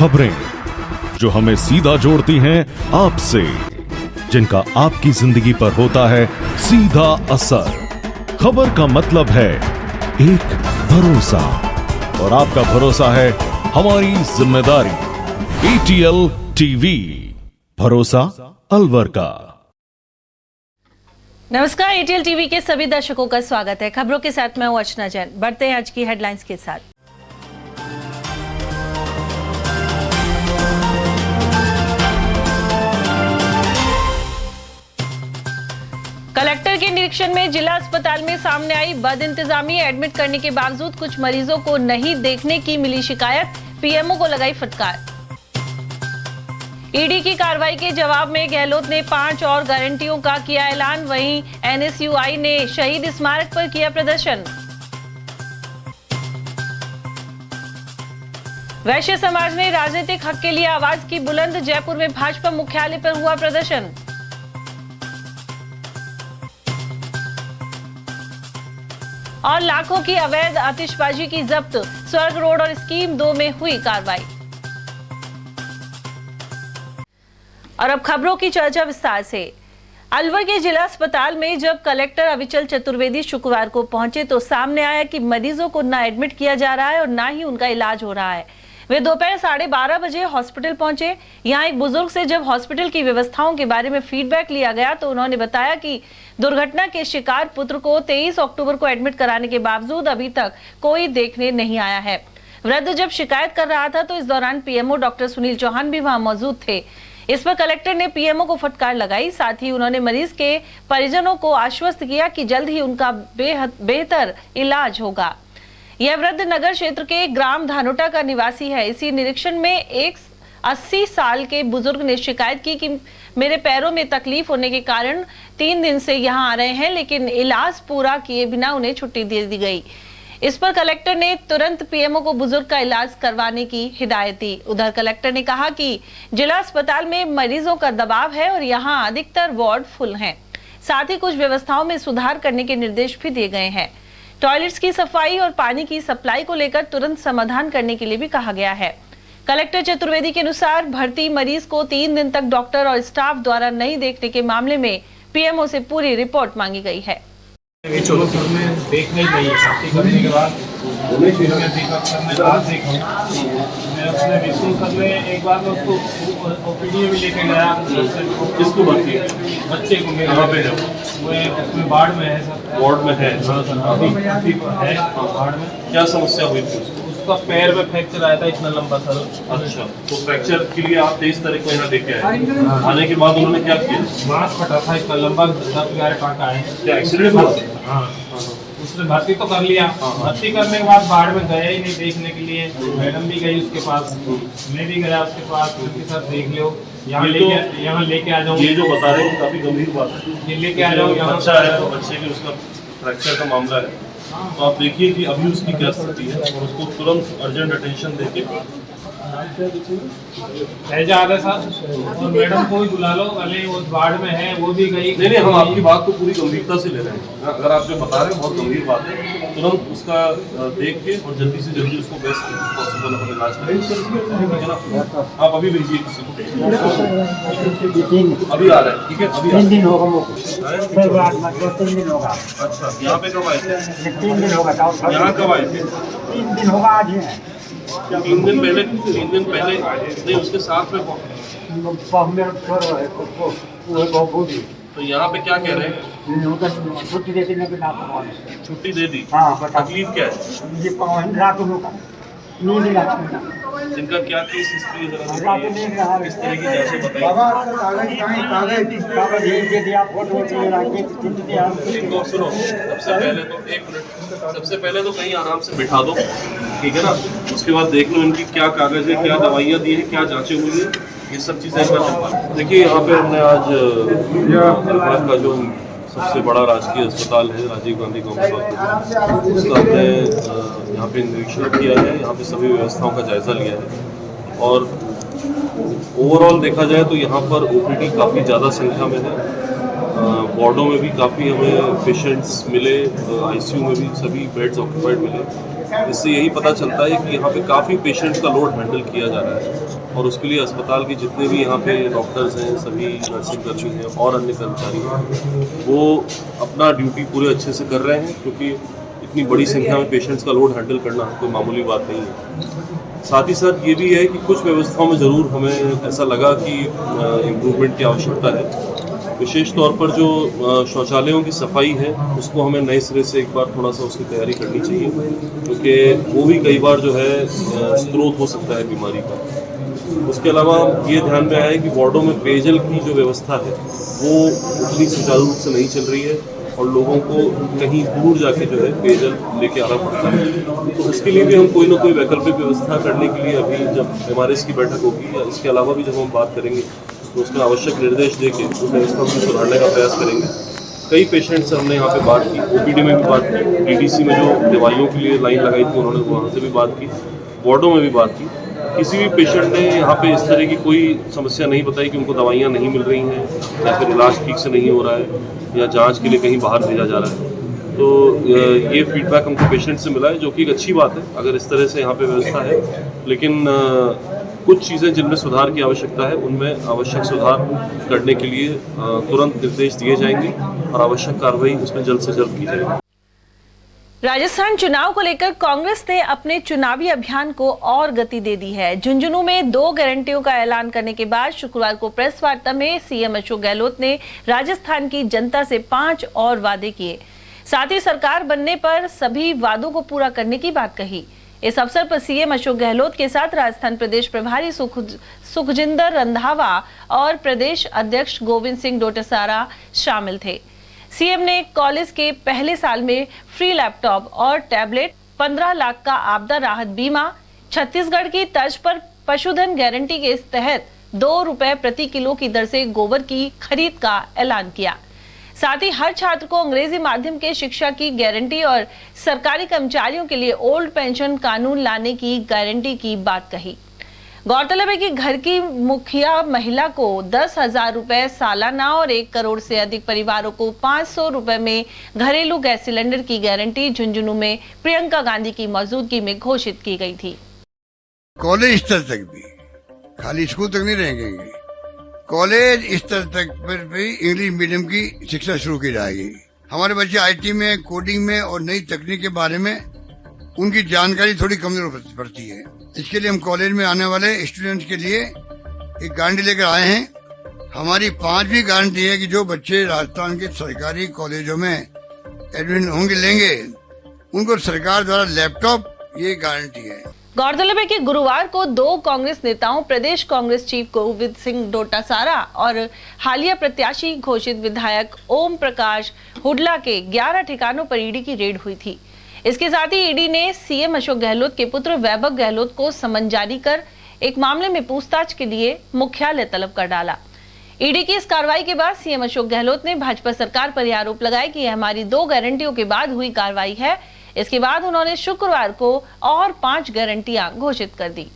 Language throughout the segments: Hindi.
खबरें जो हमें सीधा जोड़ती हैं आपसे, जिनका आपकी जिंदगी पर होता है सीधा असर। खबर का मतलब है एक भरोसा, और आपका भरोसा है हमारी जिम्मेदारी। ATL टीवी, भरोसा अलवर का। नमस्कार, ATL टीवी के सभी दर्शकों का स्वागत है। खबरों के साथ मैं हूं अर्चना जैन। बढ़ते हैं आज की हेडलाइंस के साथ। कलेक्टर के निरीक्षण में जिला अस्पताल में सामने आई बदइंतजामी। एडमिट करने के बावजूद कुछ मरीजों को नहीं देखने की मिली शिकायत, पीएमओ को लगाई फटकार। ईडी की कार्रवाई के जवाब में गहलोत ने 5 और गारंटियों का किया ऐलान। वहीं NSUI ने शहीद स्मारक पर किया प्रदर्शन। वैश्य समाज ने राजनीतिक हक के लिए आवाज की बुलंद। जयपुर में भाजपा मुख्यालय पर हुआ प्रदर्शन। और लाखों की अवैध आतिशबाजी की जब्त। स्वर्ग रोड और स्कीम 2 में हुई कार्रवाई। और अब खबरों की चर्चा विस्तार से। अलवर के जिला अस्पताल में जब कलेक्टर अविचल चतुर्वेदी शुक्रवार को पहुंचे तो सामने आया कि मरीजों को ना एडमिट किया जा रहा है और ना ही उनका इलाज हो रहा है। वे दोपहर 12:30 बजे हॉस्पिटल पहुंचे। यहां एक बुजुर्ग से जब हॉस्पिटल की व्यवस्थाओं के बारे में फीडबैक लिया गया तो उन्होंने बताया कि दुर्घटना के शिकार पुत्र को 23 अक्टूबर को एडमिट कराने के बावजूद अभी तक कोई देखने नहीं आया है। वृद्ध जब शिकायत कर रहा था तो इस दौरान पीएमओ डॉक्टर सुनील चौहान भी वहां मौजूद थे। इस पर कलेक्टर ने पीएमओ को फटकार लगाई। साथ ही उन्होंने मरीज के परिजनों को आश्वस्त किया कि जल्द ही उनका बेहतर इलाज होगा। यह वृद्ध नगर क्षेत्र के ग्राम धानोटा का निवासी है। इसी निरीक्षण में एक 80 साल के बुजुर्ग ने शिकायत की कि मेरे पैरों में तकलीफ होने के कारण 3 दिन से यहाँ आ रहे हैं, लेकिन इलाज पूरा किए बिना उन्हें छुट्टी दे दी गई। इस पर कलेक्टर ने तुरंत पीएमओ को बुजुर्ग का इलाज करवाने की हिदायत दी। उधर कलेक्टर ने कहा कि जिला अस्पताल में मरीजों का दबाव है और यहाँ अधिकतर वार्ड फुल हैं। साथ ही कुछ व्यवस्थाओं में सुधार करने के निर्देश भी दिए गए हैं। टॉयलेट्स की सफाई और पानी की सप्लाई को लेकर तुरंत समाधान करने के लिए भी कहा गया है। कलेक्टर चतुर्वेदी के अनुसार भर्ती मरीज को 3 दिन तक डॉक्टर और स्टाफ द्वारा नहीं देखने के मामले में पीएमओ से पूरी रिपोर्ट मांगी गई है। देखने ही नहीं भर्ती करने के बाद उसने विश्व करने एक बार मैं उसको ओपीडी में लेके गया। किसको भर्ती? बच्चे को मेरे यहाँ पे वो उसमें वार्ड में है सर। वार्ड में है? हाँ सर, अभी है वार्ड में। क्या समस्या हुई थी उसका? पैर में फ्रैक्चर आया था इतना लंबा सर। अच्छा, तो फ्रैक्चर के लिए आप 23 तारीख को यहाँ लेके आए। आने के बाद उन्होंने क्या किया? मांस फटा था इतना लंबा, 10-11 कांटा है। क्या एक्सीडेंट हुआ? हाँ, उसने भर्ती तो कर लिया। भर्ती करने के बाद बाढ़ में गया ही नहीं देखने के लिए। मैडम भी गई उसके पास, मैं भी गया उसके पास। उसके साथ देख लो, यहाँ लेके आ जाऊँ। ये जो बता रहे हैं काफी गंभीर बात है। ये लेके आ जाऊँ, अच्छा है तो बच्चे के उसका फ्रैक्चर का मामला है। तो आप देखिए कि अभी उसकी क्या स्थिति है और उसको तुरंत अर्जेंट अटेंशन देके जा रहे सर। और मैडम को भी बुला लो, अरे वो वार्ड में है, वो भी गई। नहीं, हम आपकी बात को पूरी गंभीरता से ले रहे हैं। अगर आप जो बता रहे हैं बहुत गंभीर बात है, तुरंत उसका देख के और जल्दी से जल्दी उसको बेस्ट पॉसिबल अपन इलाज करें। आप अभी भेजिए किसी को। अभी आ रहा है, ठीक है? अभी 3 दिन होगा। 3 दिन होगा। अच्छा, यहाँ पे कब आए थे? 3 दिन होगा। यहाँ कब आए थे? 3 दिन होगा आज है। 3 दिन पहले नहीं, उसके साथ में तो यहाँ पे क्या कह रहे हैं? छुट्टी दे देने के बाद छुट्टी दे दी। हाँ, तकलीफ क्या है? ये रात होगा नींद नहीं आती। इनका क्या केस हिस्ट्री है? किस तरह की जांचें बताइए। इनको सुनो, सबसे पहले तो कहीं आराम से बिठा दो, ठीक है ना? उसके बाद देख लो इनकी क्या कागज है, क्या दवाइयाँ दी है, क्या जांचें हुई है, ये सब चीज़ें। देखिए यहाँ पे हमने आज अलवर का जो सबसे बड़ा राजकीय अस्पताल है राजीव गांधी गवर्नमेंट हॉस्पिटल, उसका हमने यहाँ पे निरीक्षण किया है। यहाँ पे सभी व्यवस्थाओं का जायज़ा लिया है और ओवरऑल देखा जाए तो यहाँ पर ओपीडी काफ़ी ज़्यादा संख्या में है। वार्डों में भी काफ़ी हमें पेशेंट्स मिले, आईसीयू में भी सभी बेड्स ऑक्यूपाइड मिले। इससे यही पता चलता है कि यहाँ पे काफ़ी पेशेंट्स का लोड हैंडल किया जा रहा है और उसके लिए अस्पताल के जितने भी यहाँ पे डॉक्टर्स हैं, सभी नर्सिंग कर्मी हैं और अन्य कर्मचारी हैं, वो अपना ड्यूटी पूरे अच्छे से कर रहे हैं, क्योंकि इतनी बड़ी संख्या में पेशेंट्स का लोड हैंडल करना कोई मामूली बात नहीं है। साथ ही साथ ये भी है कि कुछ व्यवस्थाओं में ज़रूर हमें ऐसा लगा कि इम्प्रूवमेंट की आवश्यकता है। विशेष तौर पर जो शौचालयों की सफाई है उसको हमें नए सिरे से एक बार थोड़ा सा उसकी तैयारी करनी चाहिए, क्योंकि वो भी कई बार जो है स्रोत हो सकता है बीमारी का। उसके अलावा ये ध्यान में आया है कि वार्डों में पेयजल की जो व्यवस्था है वो उतनी सुचारू रूप से नहीं चल रही है और लोगों को कहीं दूर जाके जो है पेयजल लेके आना पड़ता है। तो उसके लिए भी हम कोई ना कोई वैकल्पिक व्यवस्था करने के लिए अभी जब MRS की बैठक होगी या इसके अलावा भी जब हम बात करेंगे तो उसमें आवश्यक निर्देश देके उस व्यवस्था को सुधारने का प्रयास करेंगे। कई पेशेंट से हमने यहाँ पे बात की, OPD में भी बात की, DDC में जो दवाइयों के लिए लाइन लगाई थी उन्होंने वहाँ से भी बात की, वार्डों में भी बात की। किसी भी पेशेंट ने यहाँ पे इस तरह की कोई समस्या नहीं बताई कि उनको दवाइयाँ नहीं मिल रही हैं या फिर इलाज ठीक से नहीं हो रहा है या जांच के लिए कहीं बाहर भेजा जा रहा है। तो ये फीडबैक हमको पेशेंट से मिला है, जो कि एक अच्छी बात है अगर इस तरह से यहाँ पे व्यवस्था है। लेकिन कुछ चीज़ें जिनमें सुधार की आवश्यकता है उनमें आवश्यक सुधार करने के लिए तुरंत निर्देश दिए जाएंगे और आवश्यक कार्रवाई उसमें जल्द से जल्द की जाएगी। राजस्थान चुनाव को लेकर कांग्रेस ने अपने चुनावी अभियान को और गति दे दी है। झुंझुनू में 2 गारंटियों का ऐलान करने के बाद शुक्रवार को प्रेस वार्ता में सीएम अशोक गहलोत ने राजस्थान की जनता से 5 और वादे किए। साथ ही सरकार बनने पर सभी वादों को पूरा करने की बात कही। इस अवसर पर सीएम अशोक गहलोत के साथ राजस्थान प्रदेश प्रभारी सुखजिंदर रंधावा और प्रदेश अध्यक्ष गोविंद सिंह डोटासरा शामिल थे। सीएम ने कॉलेज के पहले साल में फ्री लैपटॉप और टैबलेट, 15 लाख का आपदा राहत बीमा, छत्तीसगढ़ की तर्ज पर पशुधन गारंटी के तहत 2 रुपए प्रति किलो की दर से गोबर की खरीद का ऐलान किया। साथ ही हर छात्र को अंग्रेजी माध्यम के शिक्षा की गारंटी और सरकारी कर्मचारियों के लिए ओल्ड पेंशन कानून लाने की गारंटी की बात कही। गौरतलब है कि घर की मुखिया महिला को 10,000 रुपए सालाना और 1 करोड़ से अधिक परिवारों को 500 रुपए में घरेलू गैस सिलेंडर की गारंटी झुंझुनू में प्रियंका गांधी की मौजूदगी में घोषित की गई थी। कॉलेज स्तर तक भी, खाली स्कूल तक नहीं रहेंगे, कॉलेज स्तर तक पर भी इंग्लिश मीडियम की शिक्षा शुरू की जाएगी। हमारे बच्चे IT में, कोडिंग में और नई तकनीक के बारे में उनकी जानकारी थोड़ी कमजोर पड़ती है। इसके लिए हम कॉलेज में आने वाले स्टूडेंट्स के लिए एक गारंटी लेकर आए हैं। हमारी 5वीं गारंटी है कि जो बच्चे राजस्थान के सरकारी कॉलेजों में एडमिशन होंगे लेंगे उनको सरकार द्वारा लैपटॉप, ये गारंटी है। गौरतलब है कि गुरुवार को 2 कांग्रेस नेताओं, प्रदेश कांग्रेस चीफ गोविंद सिंह डोटासरा और हालिया प्रत्याशी घोषित विधायक ओम प्रकाश हुडला के 11 ठिकानों पर ईडी की रेड हुई थी। इसके साथ ही ईडी ने सीएम अशोक गहलोत के पुत्र वैभव गहलोत को समन जारी कर एक मामले में पूछताछ के लिए मुख्यालय तलब कर डाला। ईडी की इस कार्रवाई के बाद सीएम अशोक गहलोत ने भाजपा सरकार पर यह आरोप लगाया कि यह हमारी 2 गारंटियों के बाद हुई कार्रवाई है। इसके बाद उन्होंने शुक्रवार को और 5 गारंटियां घोषित कर दी।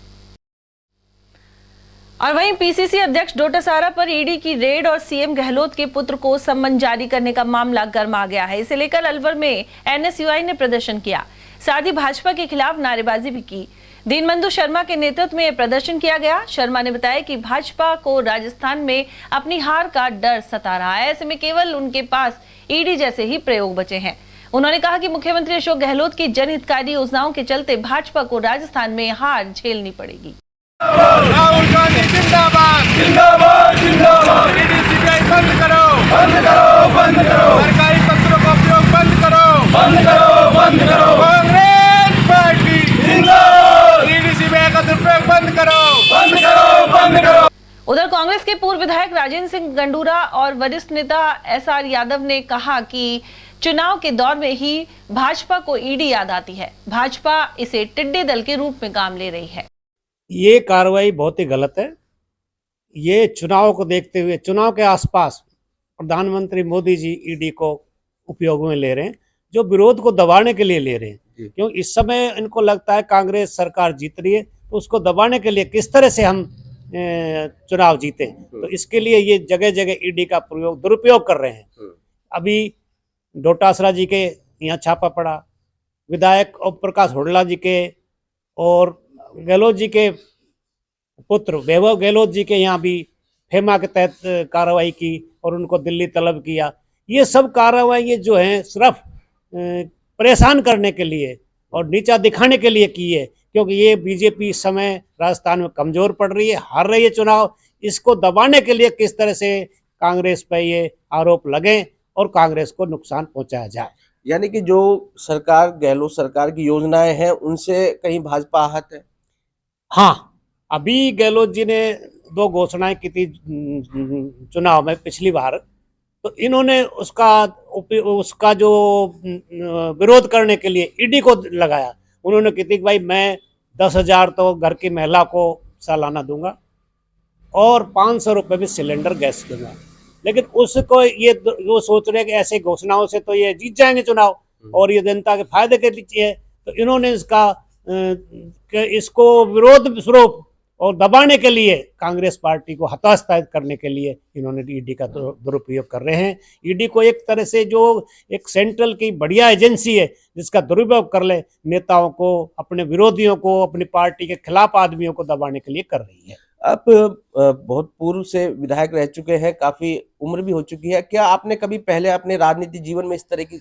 और वहीं पीसीसी अध्यक्ष डोटासरा पर ईडी की रेड और सीएम गहलोत के पुत्र को सम्मन जारी करने का मामला गर्मा गया है। इसे लेकर अलवर में NSUI ने प्रदर्शन किया, साथ ही भाजपा के खिलाफ नारेबाजी भी की। दीनबंधु शर्मा के नेतृत्व में यह प्रदर्शन किया गया। शर्मा ने बताया कि भाजपा को राजस्थान में अपनी हार का डर सता रहा है, ऐसे में केवल उनके पास ईडी जैसे ही प्रयोग बचे हैं। उन्होंने कहा कि मुख्यमंत्री अशोक गहलोत की जनहितकारी योजनाओं के चलते भाजपा को राजस्थान में हार झेलनी पड़ेगी। राहुल गांधी जिंदाबाद जिंदाबाद जिंदाबाद। सीबीआई बंद करो बंद करो बंद करो। सरकारी तंत्रों का उपयोग बंद करो बंद करो बंद करो। कांग्रेस पार्टी जिंदाबाद। सीबीआई का दुरुपयोग बंद करो बंद करो बंद करो। उधर कांग्रेस के पूर्व विधायक राजेंद्र सिंह गंडूरा और वरिष्ठ नेता SR यादव ने कहा कि चुनाव के दौर में ही भाजपा को ईडी याद आती है। भाजपा इसे टिड्डी दल के रूप में काम ले रही है। ये कार्रवाई बहुत ही गलत है। ये चुनाव को देखते हुए, चुनाव के आसपास प्रधानमंत्री मोदी जी ईडी को उपयोग में ले रहे हैं, जो विरोध को दबाने के लिए ले रहे हैं। क्योंकि इस समय इनको लगता है कांग्रेस सरकार जीत रही है, तो उसको दबाने के लिए किस तरह से हम चुनाव जीते, तो इसके लिए ये जगह जगह ईडी का दुरुपयोग कर रहे हैं। अभी डोटासरा जी के यहाँ छापा पड़ा, विधायक ओम प्रकाश हुड्डा जी के और गहलोत जी के पुत्र वैभव गहलोत जी के यहाँ भी फेमा के तहत कार्रवाई की और उनको दिल्ली तलब किया। ये सब कार्रवाई जो हैं सिर्फ परेशान करने के लिए और नीचा दिखाने के लिए की है, क्योंकि ये बीजेपी इस समय राजस्थान में कमजोर पड़ रही है, हार रही है चुनाव। इसको दबाने के लिए किस तरह से कांग्रेस पर ये आरोप लगे और कांग्रेस को नुकसान पहुंचाया जाए। यानी कि जो सरकार गहलोत सरकार की योजनाएं हैं उनसे कहीं भाजपा आहत है। हाँ, अभी गहलोत जी ने 2 घोषणाएं की थी चुनाव में पिछली बार, तो इन्होंने उसका जो विरोध करने के लिए ईडी को लगाया। उन्होंने की थी कि भाई मैं 10,000 तो घर की महिला को सालाना दूंगा और 500 रुपये में सिलेंडर गैस दूंगा, लेकिन उसको ये वो सोच रहे हैं कि ऐसे घोषणाओं से तो ये जीत जाएंगे चुनाव और ये जनता के फायदे के लिए है। तो इन्होंने इसको विरोध स्वरूप और दबाने के लिए कांग्रेस पार्टी को हतोत्साहित करने के लिए इन्होंने ईडी का दुरुपयोग कर रहे हैं। ईडी को एक तरह से जो एक सेंट्रल की बढ़िया एजेंसी है जिसका दुरुपयोग कर ले, नेताओं को, अपने विरोधियों को, अपनी पार्टी के खिलाफ आदमियों को दबाने के लिए कर रही है। आप बहुत पूर्व से विधायक रह चुके हैं, काफी उम्र भी हो चुकी है। क्या आपने कभी पहले अपने राजनीतिक जीवन में इस तरह की?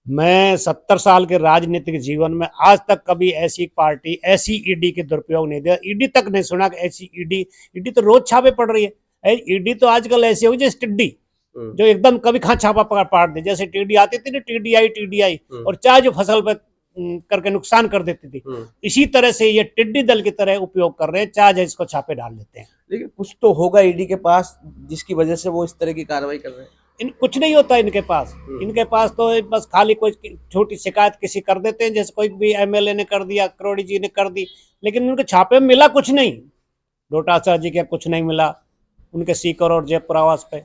मैं 70 साल के राजनीतिक जीवन में आज तक कभी ऐसी पार्टी, ऐसी ईडी के दुरुपयोग नहीं दिया। ईडी तक नहीं सुना कि ऐसी ईडी तो रोज छापे पड़ रही है। ईडी तो आजकल ऐसी हो जैसे टिड्डी, जो एकदम कभी कहाँ छापा पाड़ दे। जैसे टीडी आती थी ना, टीडीआई और चाहे जो फसल पे करके नुकसान कर देती थी, इसी तरह से ये टिड्डी दल की तरह उपयोग कर रहे हैं, चाहे इसको छापे डाल लेते हैं। लेकिन कुछ तो होगा ईडी के पास जिसकी वजह से वो इस तरह की कार्रवाई कर रहे हैं। कुछ नहीं होता इनके पास। इनके पास तो बस खाली कोई छोटी शिकायत किसी कर देते हैं, जैसे कोई भी एमएलए ने कर दिया, करोड़ी जी ने कर दी, लेकिन उनके छापे में मिला कुछ नहीं। डोटासरा जी के कुछ नहीं मिला उनके सीकर और जयपुर आवास पे,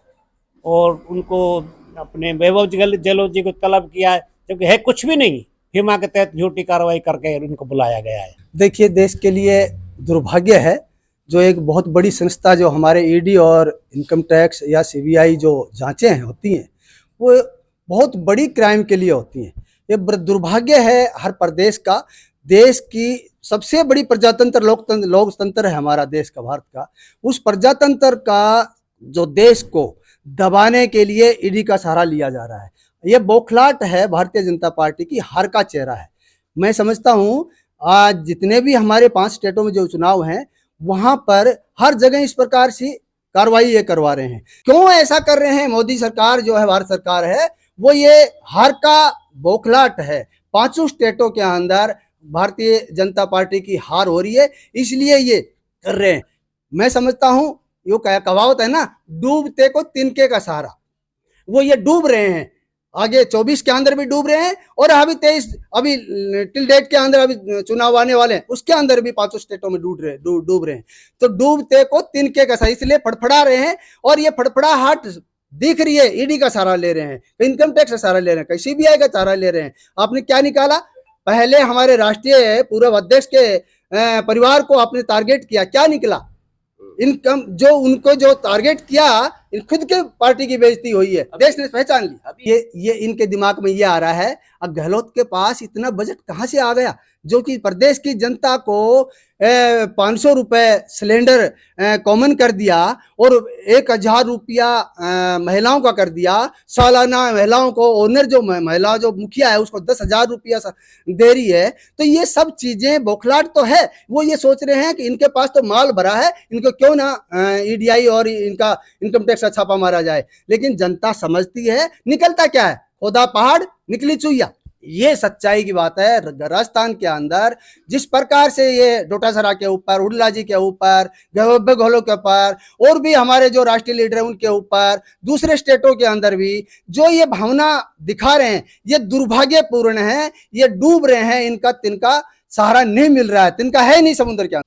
और उनको अपने वैभव गहलोत जी को तलब किया है, जबकि है कुछ भी नहीं। फेमा के तहत झूठी कार्रवाई करके उनको बुलाया गया है। देखिए, देश के लिए दुर्भाग्य है जो एक बहुत बड़ी संस्था जो हमारे ईडी और इनकम टैक्स या सीबीआई जो जांचें होती हैं वो बहुत बड़ी क्राइम के लिए होती हैं। ये दुर्भाग्य है हर प्रदेश का। देश की सबसे बड़ी प्रजातंत्र लोकतंत्र है हमारा देश का, भारत का। उस प्रजातंत्र का जो देश को दबाने के लिए ईडी का सहारा लिया जा रहा है, ये बौखलाहट है भारतीय जनता पार्टी की हार का चेहरा है। मैं समझता हूँ आज जितने भी हमारे 5 स्टेटों में जो चुनाव हैं वहां पर हर जगह इस प्रकार से कार्रवाई ये करवा रहे हैं। क्यों ऐसा कर रहे हैं? मोदी सरकार जो है, भारत सरकार है, वो ये हार का बौखलाहट है। 5 स्टेटों के अंदर भारतीय जनता पार्टी की हार हो रही है, इसलिए ये कर रहे हैं। मैं समझता हूं यो कहावत है ना, डूबते को तिनके का सहारा। वो ये डूब रहे हैं, आगे 24 के अंदर भी डूब रहे हैं और अभी 23 अभी टिल डेट के अंदर अभी चुनाव आने वाले हैं, उसके अंदर भी 5 स्टेटों में डूब रहे हैं। तो डूबते को तिनके का सहारा, इसलिए फड़फड़ा रहे हैं। और ये फड़फड़ाहट दिख रही है, ईडी का सहारा ले रहे हैं, इनकम टैक्स का सहारा ले रहे हैं, कहीं सीबीआई का सहारा ले रहे हैं। आपने क्या निकाला? पहले हमारे राष्ट्रीय पूर्व अध्यक्ष के परिवार को आपने टारगेट किया, क्या निकला? इनकम जो उनको जो टारगेट किया, खुद के पार्टी की बेइज्जती हुई है, देश ने पहचान ली। ये इनके दिमाग में ये आ रहा है, अब गहलोत के पास इतना बजट कहाँ से आ गया जो कि प्रदेश की जनता को 500 रुपए सिलेंडर कॉमन कर दिया और 1,000 रुपया महिलाओं का कर दिया। सालाना महिलाओं को ओनर जो महिला जो मुखिया है उसको 10,000 रुपया दे रही है। तो ये सब चीजें बौखलाहट तो है। वो ये सोच रहे हैं कि इनके पास तो माल भरा है, इनको क्यों ना ईडीआई और इनका इनकम टैक्स का छापा मारा जाए। लेकिन जनता समझती है, निकलता क्या है? खोदा पहाड़ निकली चुईया। ये सच्चाई की बात है। राजस्थान के अंदर जिस प्रकार से ये डोटासरा के ऊपर, हुड्डा जी के ऊपर, गहलोत के ऊपर और भी हमारे जो राष्ट्रीय लीडर हैं उनके ऊपर, दूसरे स्टेटों के अंदर भी जो ये भावना दिखा रहे हैं, ये दुर्भाग्यपूर्ण है। ये डूब रहे हैं, इनका तिनका सहारा नहीं मिल रहा है, तिनका है नहीं समुद्र के अंदर।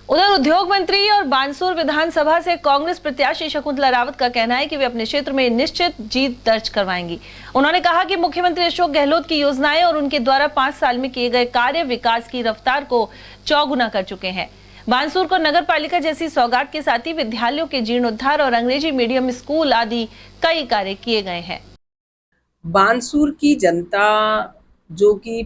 उधर उद्योग मंत्री और बानसूर विधानसभा से कांग्रेस प्रत्याशी शकुंतला रावत का कहना है कि वे अपने क्षेत्र में निश्चित जीत दर्ज करवाएंगी। उन्होंने कहा कि मुख्यमंत्री अशोक गहलोत की योजनाएं और उनके द्वारा 5 साल में किए गए कार्य विकास की रफ्तार को चौगुना कर चुके हैं। बानसूर को नगर पालिका जैसी सौगात के साथ ही विद्यालयों के जीर्णोद्धार और अंग्रेजी मीडियम स्कूल आदि कई कार्य किए गए हैं। बानसूर की जनता जो कि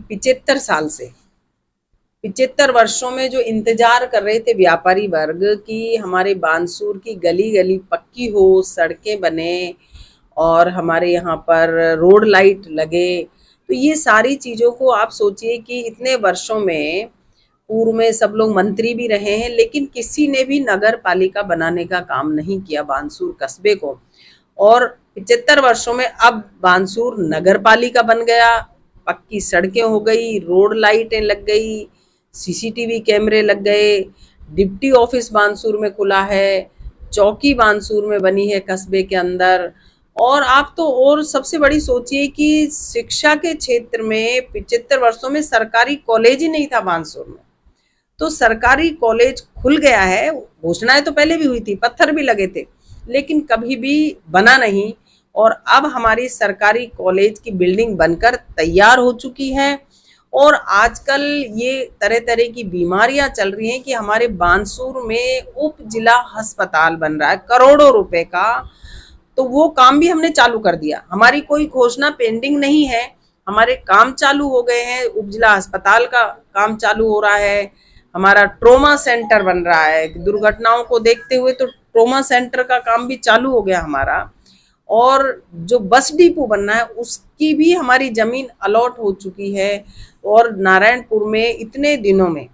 75 वर्षों में जो इंतजार कर रहे थे व्यापारी वर्ग कि हमारे बानसूर की गली गली पक्की हो, सड़कें बने और हमारे यहाँ पर रोड लाइट लगे, तो ये सारी चीज़ों को आप सोचिए कि इतने वर्षों में पूर्व में सब लोग मंत्री भी रहे हैं, लेकिन किसी ने भी नगर पालिका बनाने का काम नहीं किया बानसूर कस्बे को। और 75 वर्षों में अब बानसूर नगर पालिका बन गया, पक्की सड़कें हो गई, रोड लाइटें लग गई, सीसीटीवी कैमरे लग गए, डिप्टी ऑफिस बानसूर में खुला है, चौकी बानसूर में बनी है कस्बे के अंदर। और आप तो और सबसे बड़ी सोचिए कि शिक्षा के क्षेत्र में 75 वर्षों में सरकारी कॉलेज ही नहीं था बानसूर में, तो सरकारी कॉलेज खुल गया है। घोषणाएं तो पहले भी हुई थी, पत्थर भी लगे थे, लेकिन कभी भी बना नहीं। और अब हमारी सरकारी कॉलेज की बिल्डिंग बनकर तैयार हो चुकी है। और आजकल ये तरह तरह की बीमारियां चल रही हैं कि हमारे बानसूर में उप जिला अस्पताल बन रहा है करोड़ों रुपए का, तो वो काम भी हमने चालू कर दिया। हमारी कोई घोषणा पेंडिंग नहीं है, हमारे काम चालू हो गए हैं। उप जिला अस्पताल का काम चालू हो रहा है, हमारा ट्रोमा सेंटर बन रहा है, दुर्घटनाओं को देखते हुए तो ट्रोमा सेंटर का काम भी चालू हो गया हमारा। और जो बस डिपो बनना है उसकी भी हमारी जमीन अलॉट हो चुकी है। और नारायणपुर में इतने दिनों में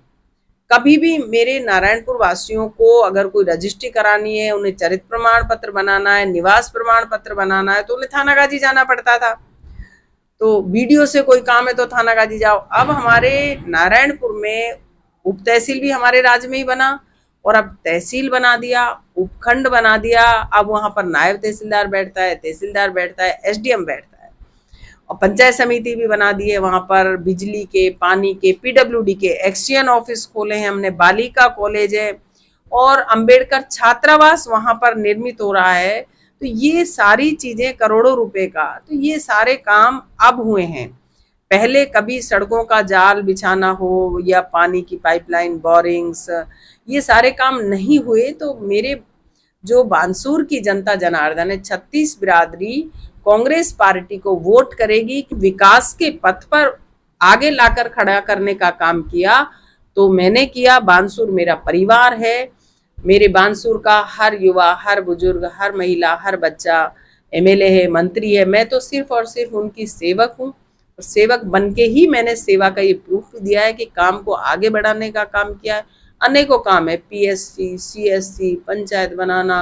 कभी भी मेरे नारायणपुर वासियों को अगर कोई रजिस्ट्री करानी है, उन्हें चरित्र प्रमाण पत्र बनाना है, निवास प्रमाण पत्र बनाना है, तो उन्हें थानागाजी जाना पड़ता था। तो बीडीओ से कोई काम है तो थानागाजी जाओ। अब हमारे नारायणपुर में उप तहसील भी हमारे राज्य में ही बना, और अब तहसील बना दिया, उपखंड बना दिया। अब वहां पर नायब तहसीलदार बैठता है, तहसीलदार बैठता है, एसडीएम बैठता है, और पंचायत समिति भी बना दी है। वहां पर बिजली के, पानी के, पीडब्ल्यूडी के एक्सचेंज ऑफिस खोले हैं हमने, बालिका कॉलेज है, और अंबेडकर छात्रावास वहां पर निर्मित हो रहा है। तो ये सारी चीजें करोड़ों रुपए का, तो ये सारे काम अब हुए हैं। पहले कभी सड़कों का जाल बिछाना हो या पानी की पाइपलाइन, बोरिंग्स, ये सारे काम नहीं हुए। तो मेरे जो बानसूर की जनता जनार्दन है, 36 बिरादरी कांग्रेस पार्टी को वोट करेगी कि विकास के पथ पर आगे लाकर खड़ा करने का काम किया। तो मैंने किया, बानसूर मेरा परिवार है, मेरे बानसूर का हर युवा, हर बुजुर्ग, हर महिला, हर बच्चा एमएलए है, मंत्री है। मैं तो सिर्फ और सिर्फ उनकी सेवक हूँ, और सेवक बनके ही मैंने सेवा का ये प्रूफ दिया है कि काम को आगे बढ़ाने का काम किया है। अनेकों काम है, पीएससी, सीएससी, पंचायत बनाना,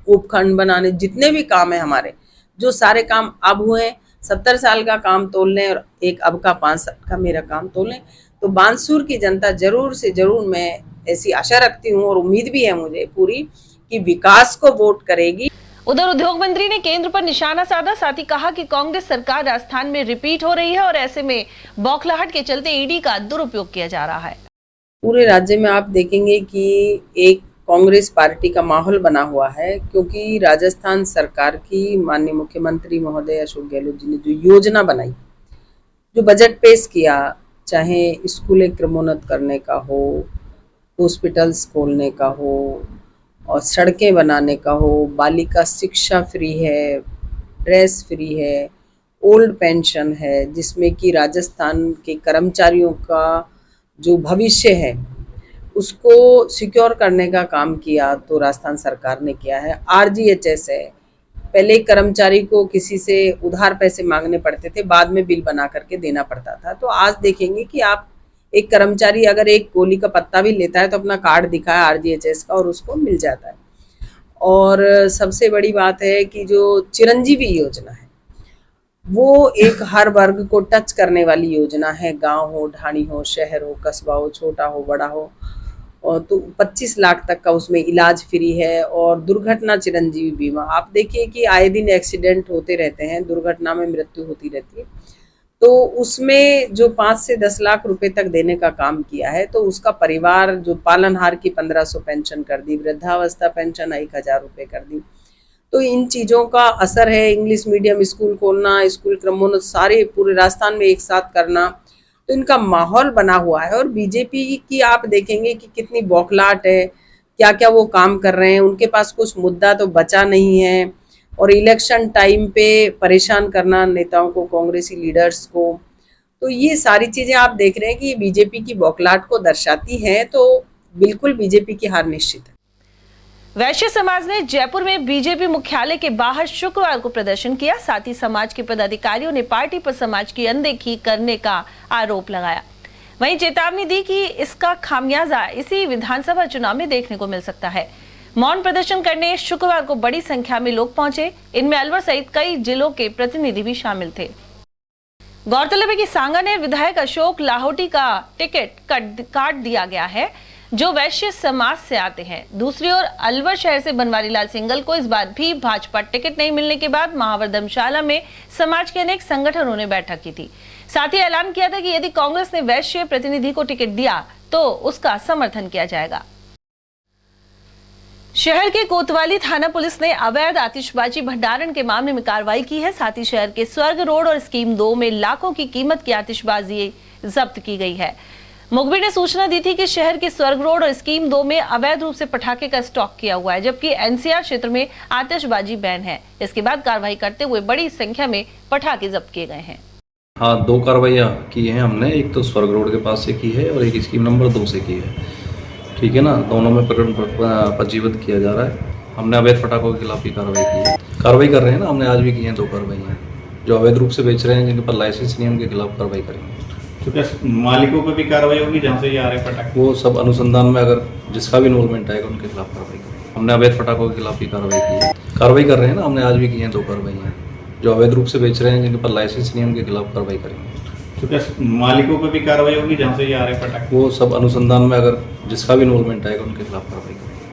उपखंड बनाने, जितने भी काम है हमारे, जो सारे काम अब हुए हैं। 70 साल का काम तोल लें और एक अब का 5 साल का मेरा काम तोल लें, तो बानसूर की जनता जरूर से जरूर, मैं ऐसी आशा रखती हूँ और उम्मीद भी है मुझे पूरी, कि विकास को वोट करेगी। उधर उद्योग मंत्री ने केंद्र पर निशाना साधा, साथ ही कहा कि कांग्रेस सरकार राजस्थान में रिपीट हो रही है और ऐसे में बौखलाहट के चलते ईडी का दुरुपयोग किया जा रहा है। पूरे राज्य में आप देखेंगे कि एक कांग्रेस पार्टी का माहौल बना हुआ है, क्योंकि राजस्थान सरकार की माननीय मुख्यमंत्री महोदय अशोक गहलोत जी ने जो योजना बनाई, जो बजट पेश किया, चाहे स्कूलें क्रमोन्नत करने का हो, हॉस्पिटल्स खोलने का हो, और सड़कें बनाने का हो, बालिका शिक्षा फ्री है, ड्रेस फ्री है, ओल्ड पेंशन है, जिसमें कि राजस्थान के कर्मचारियों का जो भविष्य है उसको सिक्योर करने का काम किया, तो राजस्थान सरकार ने किया है। आरजीएचएस है, पहले कर्मचारी को किसी से उधार पैसे मांगने पड़ते थे, बाद में बिल बना करके देना पड़ता था। तो आज देखेंगे कि आप एक कर्मचारी अगर एक गोली का पत्ता भी लेता है तो अपना कार्ड दिखाए आरजीएचएस का और उसको मिल जाता है। और सबसे बड़ी बात है कि जो चिरंजीवी योजना है वो एक हर वर्ग को टच करने वाली योजना है, गांव हो, ढाणी हो, शहर हो, कस्बा हो, छोटा हो, बड़ा हो, और तो 25 लाख तक का उसमें इलाज फ्री है। और दुर्घटना चिरंजीवी बीमा, आप देखिए कि आए दिन एक्सीडेंट होते रहते हैं, दुर्घटना में मृत्यु होती रहती है, तो उसमें जो 5 से 10 लाख रुपए तक देने का काम किया है। तो उसका परिवार जो पालनहार की 1500 पेंशन कर दी, वृद्धावस्था पेंशन 1000 रुपये कर दी। तो इन चीज़ों का असर है। इंग्लिश मीडियम स्कूल खोलना, स्कूल क्रमोन्नत सारे पूरे राजस्थान में एक साथ करना, तो इनका माहौल बना हुआ है। और बीजेपी की आप देखेंगे कि कितनी बौखलाहट है, क्या क्या वो काम कर रहे हैं, उनके पास कुछ मुद्दा तो बचा नहीं है। और इलेक्शन टाइम पे परेशान करना नेताओं को, कांग्रेसी लीडर्स को, तो ये सारी चीजें आप देख रहे हैं कि बीजेपी की बौखलाहट को दर्शाती हैं, तो बिल्कुल बीजेपी की हार निश्चित है। वैश्य समाज ने जयपुर में बीजेपी मुख्यालय के बाहर शुक्रवार को प्रदर्शन किया। साथ ही समाज के पदाधिकारियों ने पार्टी पर समाज की अनदेखी करने का आरोप लगाया। वहीं चेतावनी दी कि इसका खामियाजा इसी विधानसभा चुनाव में देखने को मिल सकता है। मौन प्रदर्शन करने शुक्रवार को बड़ी संख्या में लोग पहुंचे। इनमें अलवर सहित कई जिलों के प्रतिनिधि भी शामिल थे। गौरतलब है कि सांगानेर विधायक अशोक लाहोटी का टिकट काट दिया गया है, जो वैश्य समाज से आते हैं। दूसरी ओर अलवर शहर से बनवारी लाल सिंघल को इस बार भी भाजपा टिकट नहीं मिलने के बाद महावर धर्मशाला में समाज के अनेक संगठनों ने बैठक की थी। साथ ही ऐलान किया था कि यदि कांग्रेस ने वैश्य प्रतिनिधि को टिकट दिया तो उसका समर्थन किया जाएगा। शहर के कोतवाली थाना पुलिस ने अवैध आतिशबाजी भंडारण के मामले में कार्रवाई की है। साथ ही शहर के स्वर्ग रोड और स्कीम 2 में लाखों की कीमत की आतिशबाजी जब्त की गई है। मुखबिर ने सूचना दी थी कि शहर के स्वर्ग रोड और स्कीम 2 में अवैध रूप से पटाखे का स्टॉक किया हुआ है, जबकि एनसीआर क्षेत्र में आतिशबाजी बैन है। इसके बाद कार्रवाई करते हुए बड़ी संख्या में पटाखे जब्त किए गए हैं। हाँ, 2 कार्रवाइयाँ की हैं हमने। एक तो स्वर्ग रोड के पास से की है और एक स्कीम नंबर 2 से की है। ठीक है ना, दोनों में प्रकरण पंजीबद्ध किया जा रहा है। हमने अवैध पटाखों के खिलाफ भी कार्रवाई की है। कार्रवाई कर रहे हैं ना, हमने आज भी की हैं 2 कार्रवाइयाँ। जो अवैध रूप से बेच रहे हैं, जिनके पर लाइसेंस नहीं है, उनके खिलाफ कार्रवाई करेंगे। तो मालिकों पर भी कार्रवाई होगी जहाँ से ये आ रहे पटाखे? वो सब अनुसंधान में अगर जिसका भी इन्वॉल्वमेंट आएगा उनके खिलाफ कार्रवाई करेंगे। हमने अवैध पटाखों के खिलाफ भी कार्रवाई की है। कार्रवाई कर रहे हैं ना, हमने आज भी की हैं 2 कार्रवाइयाँ। जो अवैध रूप से बेच रहे हैं, जिनके पर लाइसेंस नहीं है, उनके खिलाफ कार्रवाई करेंगे। तो क्या मालिकों पर भी कार्रवाई होगी जहाँ से ये आ रहे पटाखे? वो सब अनुसंधान में अगर जिसका भी इन्वॉल्वमेंट आएगा उनके खिलाफ कार्रवाई करेंगे।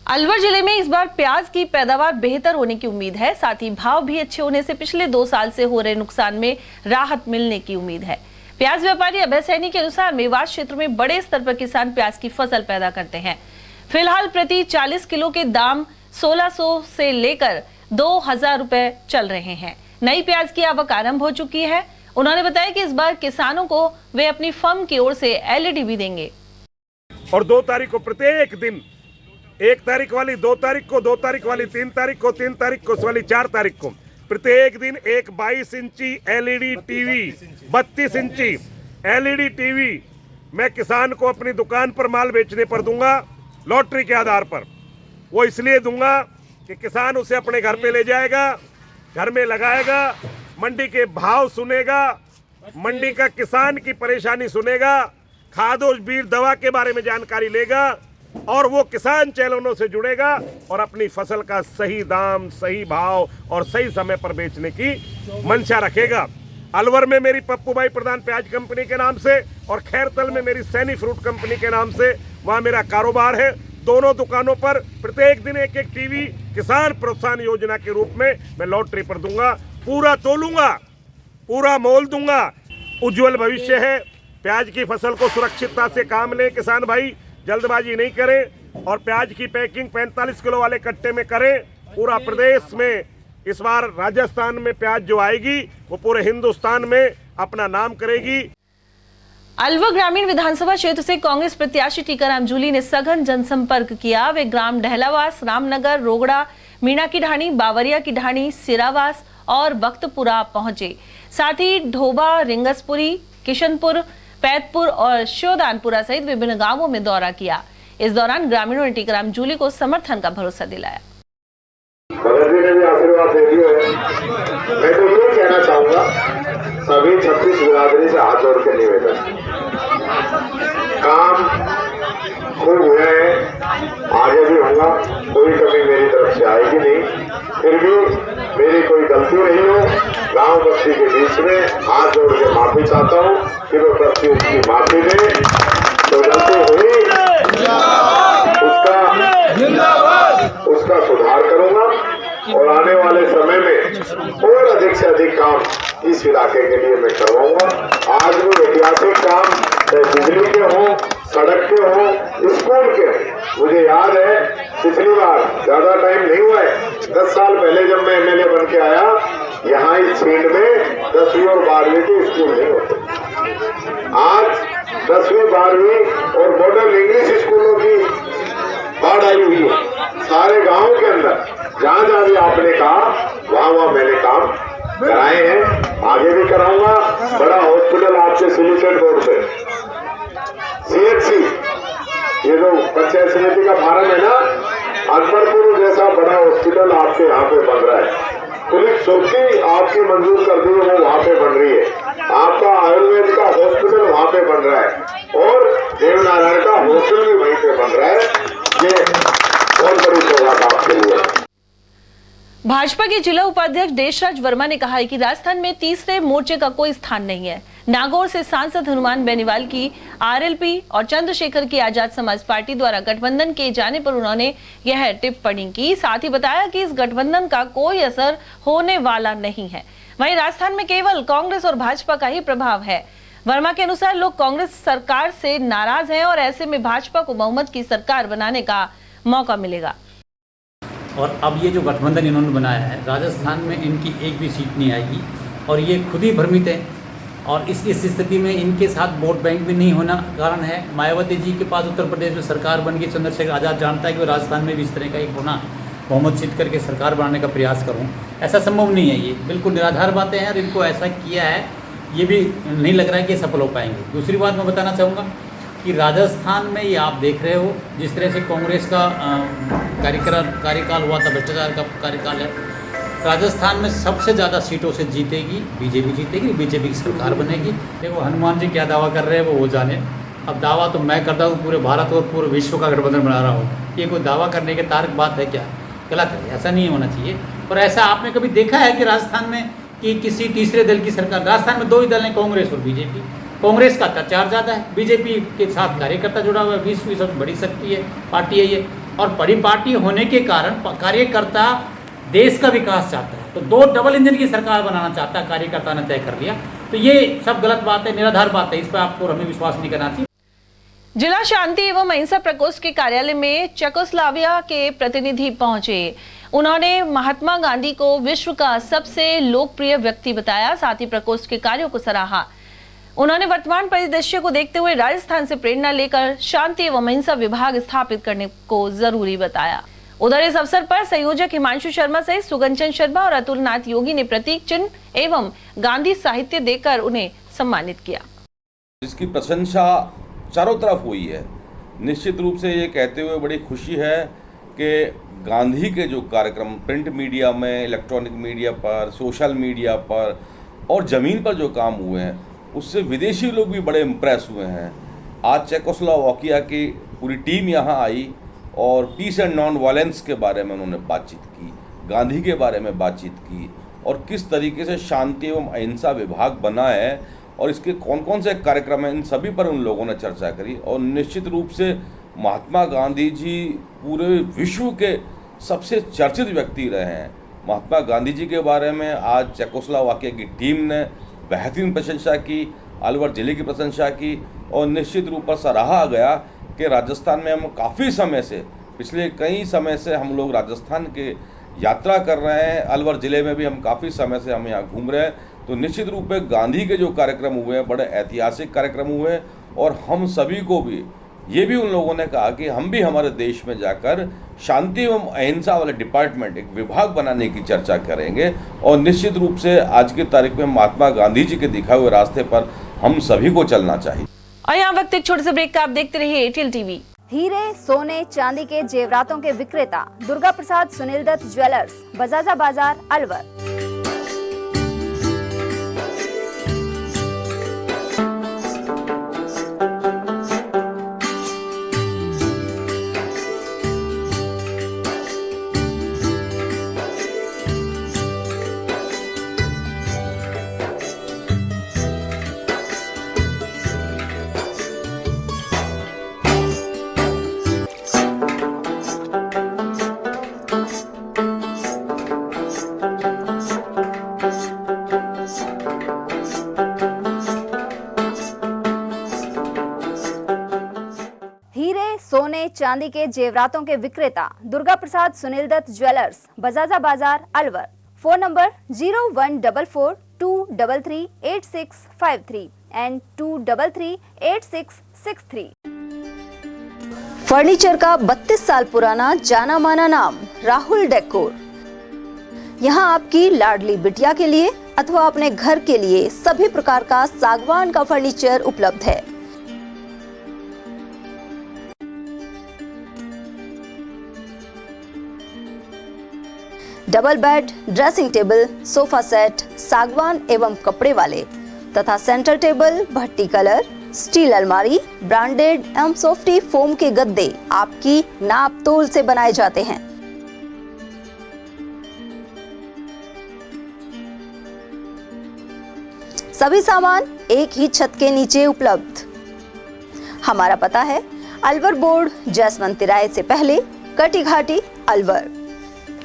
अलवर जिले में इस बार प्याज की पैदावार बेहतर होने की उम्मीद है। साथ ही भाव भी अच्छे होने से पिछले 2 साल से हो रहे नुकसान में राहत मिलने की उम्मीद है। प्याज व्यापारी अभय सैनी के अनुसार मेवात क्षेत्र में बड़े स्तर पर किसान प्याज की फसल पैदा करते हैं। फिलहाल प्रति 40 किलो के दाम 1600 से लेकर 2000 रुपए चल रहे हैं। नई प्याज की आवक आरंभ हो चुकी है। उन्होंने बताया कि इस बार किसानों को वे अपनी फर्म की ओर से एलईडी भी देंगे। और 2 तारीख को प्रत्येक दिन, 1 तारीख वाली 2 तारीख को, 2 तारीख वाली 3 तारीख को, 3 तारीख को वाली 4 तारीख को प्रत्येक दिन एक 22 इंची एलईडी टीवी, 32 इंची एलईडी टीवी मैं किसान को अपनी दुकान पर माल बेचने पर दूंगा, लॉटरी के आधार पर। वो इसलिए दूंगा कि किसान उसे अपने घर पे ले जाएगा, घर में लगाएगा, मंडी के भाव सुनेगा, मंडी का किसान की परेशानी सुनेगा, खाद और बीज दवा के बारे में जानकारी लेगा और वो किसान चैनलों से जुड़ेगा और अपनी फसल का सही दाम, सही भाव और सही समय पर बेचने की मंशा रखेगा। अलवर में मेरी पप्पू भाई प्रधान प्याज कंपनी के नाम से और खैरतल में मेरी सैनी फ्रूट कंपनी के नाम से वहाँ मेरा कारोबार है। दोनों दुकानों पर प्रत्येक दिन एक टीवी किसान प्रोत्साहन योजना के रूप में मैं लॉटरी पर दूंगा। पूरा तोलूंगा, पूरा मोल दूंगा। उज्जवल भविष्य है। प्याज की फसल को सुरक्षितता से काम लें किसान भाई, जल्दबाजी नहीं करें और प्याज की पैकिंग 45 किलो वाले कट्टे में करें। पूरा प्रदेश में इस बार राजस्थान में प्याज जो आएगी वो पूरे हिंदुस्तान में अपना नाम करेगी। अलवर ग्रामीण विधानसभा क्षेत्र से कांग्रेस प्रत्याशी टीकाराम जूली ने सघन जनसंपर्क किया। वे ग्राम डहलावास, रामनगर, रोगड़ा, मीणा की ढाणी, बावरिया की ढाणी, सिरावास और बख्तपुरा पहुंचे। साथ ही ढोबा, रिंगसपुरी, किशनपुर, पैतपुर और श्योदानपुरा सहित विभिन्न गांवों में दौरा किया। इस दौरान ग्रामीणों ने टीकाराम जूली को समर्थन का भरोसा दिलाया। ने भी आशीर्वाद दे दिया है। मैं तो ये कहना चाहूंगा सभी 36 बिरादरी से हाथ जोड़ के निवेदन, काम खूब हुए हैं, आगे भी होगा, कोई कमी मेरी तरफ से आएगी नहीं। फिर भी मेरी कोई गलती नहीं हो, गांव बस्ती के बीच में हाथ जोड़ के माफी चाहता हूँ कि वो बस्ती उसकी माफी दे। तो गलती हुई उसका सुधार करूंगा और आने वाले समय में और अधिक से अधिक काम इस इलाके के लिए मैं करवाऊंगा। आज भी ऐतिहासिक काम बिजली के हों, सड़क के हों, स्कूल के हों। मुझे याद है पिछली बार, ज्यादा टाइम नहीं हुआ है, 10 साल पहले जब मैं एमएलए बन के आया, यहाँ इस फील्ड में 10वीं और 12वीं के स्कूल नहीं होते। आज 10वीं 12वीं और मॉडर्न इंग्लिश स्कूलों की बाढ़ आई हुई है। सारे गांव के अंदर जहाँ जहाँ भी आपने कहा वहाँ मैंने काम कराए हैं, आगे भी कराऊंगा। बड़ा हॉस्पिटल आपके सिलीसेट रोड पे CHC, ये जो पंचायत समिति का फार्म है ना, अकबरपुर जैसा बड़ा हॉस्पिटल आपके यहाँ पे बन रहा है। पुलिस चौकी आपकी मंजूर कर दी है, वो वहाँ पे बन रही है। आपका आयुर्वेद का हॉस्पिटल वहाँ पे बन रहा है और देवनारायण का हॉस्टल भी वहीं पे बन रहा है। ये बहुत बड़ी सौगात आपके लिए। भाजपा के जिला उपाध्यक्ष देशराज वर्मा ने कहा है कि राजस्थान में तीसरे मोर्चे का कोई स्थान नहीं है। नागौर से सांसद हनुमान बेनीवाल की RLP और चंद्रशेखर की आजाद समाज पार्टी द्वारा गठबंधन किए जाने पर उन्होंने यह टिप्पणी की। साथ ही बताया कि इस गठबंधन का कोई असर होने वाला नहीं है। वहीं राजस्थान में केवल कांग्रेस और भाजपा का ही प्रभाव है। वर्मा के अनुसार लोग कांग्रेस सरकार से नाराज हैं और ऐसे में भाजपा को बहुमत की सरकार बनाने का मौका मिलेगा। और अब ये जो गठबंधन इन्होंने बनाया है, राजस्थान में इनकी एक भी सीट नहीं आएगी और ये खुद ही भ्रमित है। और इस स्थिति में इनके साथ वोट बैंक भी नहीं होना कारण है। मायावती जी के पास उत्तर प्रदेश में सरकार बन गई, चंद्रशेखर आज़ाद जानता है कि वो राजस्थान में भी इस तरह का एक होना बहुमत जीत करके सरकार बनाने का प्रयास करूं, ऐसा संभव नहीं है। ये बिल्कुल निराधार बातें हैं और इनको ऐसा किया है, ये भी नहीं लग रहा है कि सफल हो पाएंगे। दूसरी बात मैं बताना चाहूँगा कि राजस्थान में ये आप देख रहे हो जिस तरह से कांग्रेस का कार्यकाल हुआ था, भ्रष्टाचार का कार्यकाल है। राजस्थान में सबसे ज़्यादा सीटों से जीतेगी बीजेपी, जीतेगी, बीजेपी की सरकार बनेगी। देखो हनुमान जी क्या दावा कर रहे हैं वो जाने। अब दावा तो मैं करता हूँ पूरे भारत और पूरे विश्व का गठबंधन बना रहा हूँ, ये कोई दावा करने के तार्क बात है क्या? गलत है, ऐसा नहीं होना चाहिए। और ऐसा आपने कभी देखा है कि राजस्थान में कि किसी तीसरे दल की सरकार? राजस्थान में दो ही दल हैं, कांग्रेस और बीजेपी। कांग्रेस का अत्याचार ज़्यादा है, बीजेपी के साथ कार्यकर्ता जुड़ा हुआ है, विश्व की सबसे बड़ी शक्ति है, पार्टी है ये। और बड़ी पार्टी होने के कारण कार्यकर्ता देश का विकास चाहता है, तो दो डबल इंजन की सरकार बनाना चाहता है, कार्यकर्ता ने तय कर लिया। तो ये सब गलत बात है, निराधार बात है, इस पर आपको हमें विश्वास नहीं करना चाहिए। जिला शांति एवं अहिंसा प्रकोष्ठ के कार्यालय में चेकोस्लोवाकिया के प्रतिनिधि पहुंचे। उन्होंने महात्मा गांधी को विश्व का सबसे लोकप्रिय व्यक्ति बताया, साथ ही प्रकोष्ठ के कार्यों को सराहा। उन्होंने वर्तमान परिदृश्य को देखते हुए राजस्थान से प्रेरणा लेकर शांति एवं अहिंसा विभाग स्थापित करने को जरूरी बताया। उधर इस अवसर पर संयोजक हिमांशु शर्मा सहित सुगंचन शर्मा और अतुलनाथ योगी ने प्रतीक चिन्ह एवं गांधी साहित्य देकर उन्हें सम्मानित किया, जिसकी प्रशंसा चारों तरफ हुई है। निश्चित रूप से ये कहते हुए बड़ी खुशी है कि गांधी के जो कार्यक्रम प्रिंट मीडिया में, इलेक्ट्रॉनिक मीडिया पर, सोशल मीडिया पर और ज़मीन पर जो काम हुए हैं उससे विदेशी लोग भी बड़े इम्प्रेस हुए हैं। आज चेकोस्लोवाकिया की पूरी टीम यहाँ आई और पीस एंड नॉन वायलेंस के बारे में उन्होंने बातचीत की, गांधी के बारे में बातचीत की और किस तरीके से शांति एवं अहिंसा विभाग बना है और इसके कौन कौन से कार्यक्रम हैं, इन सभी पर उन लोगों ने चर्चा करी। और निश्चित रूप से महात्मा गांधी जी पूरे विश्व के सबसे चर्चित व्यक्ति रहे हैं। महात्मा गांधी जी के बारे में आज चेकोस्लोवाकिया की टीम ने बेहतरीन प्रशंसा की, अलवर जिले की प्रशंसा की और निश्चित रूप पर सराहा गया कि राजस्थान में हम काफ़ी समय से, पिछले कई समय से हम लोग राजस्थान के यात्रा कर रहे हैं। अलवर ज़िले में भी हम काफ़ी समय से हम यहाँ घूम रहे हैं। तो निश्चित रूप में गांधी के जो कार्यक्रम हुए हैं बड़े ऐतिहासिक कार्यक्रम हुए हैं और हम सभी को भी ये भी उन लोगों ने कहा कि हम भी हमारे देश में जाकर शांति एवं अहिंसा वाले डिपार्टमेंट, एक विभाग बनाने की चर्चा करेंगे। और निश्चित रूप से आज की तारीख में महात्मा गांधी जी के दिखाए हुए रास्ते पर हम सभी को चलना चाहिए। और यहाँ वक्त एक छोटे से ब्रेक का, आप देखते रहिए एटीएल टीवी। हीरे, सोने, चांदी के जेवरातों के विक्रेता दुर्गा प्रसाद सुनील दत्त ज्वेलर्स, बजाजा बाजार, अलवर। सोने चांदी के जेवरातों के विक्रेता दुर्गा प्रसाद सुनील दत्त ज्वेलर्स, बजाजा बाजार, Alwar. Phone number 0144233863 and 2338663। Furniture का 32 साल पुराना जाना माना नाम राहुल डेकोर। यहाँ आपकी लाडली बिटिया के लिए अथवा अपने घर के लिए सभी प्रकार का सागवान का फर्नीचर उपलब्ध है। Double bed, dressing table, sofa set सागवान एवं कपड़े वाले तथा सेंटर टेबल, भट्टी कलर, स्टील अलमारी, ब्रांडेड एवं सॉफ्टी फोम के गद्दे आपकी नाप तोल से बनाए जाते हैं। सभी सामान एक ही छत के नीचे उपलब्ध। हमारा पता है अलवर बोर्ड, जसवंत तिराहे से पहले, कटी घाटी, अलवर।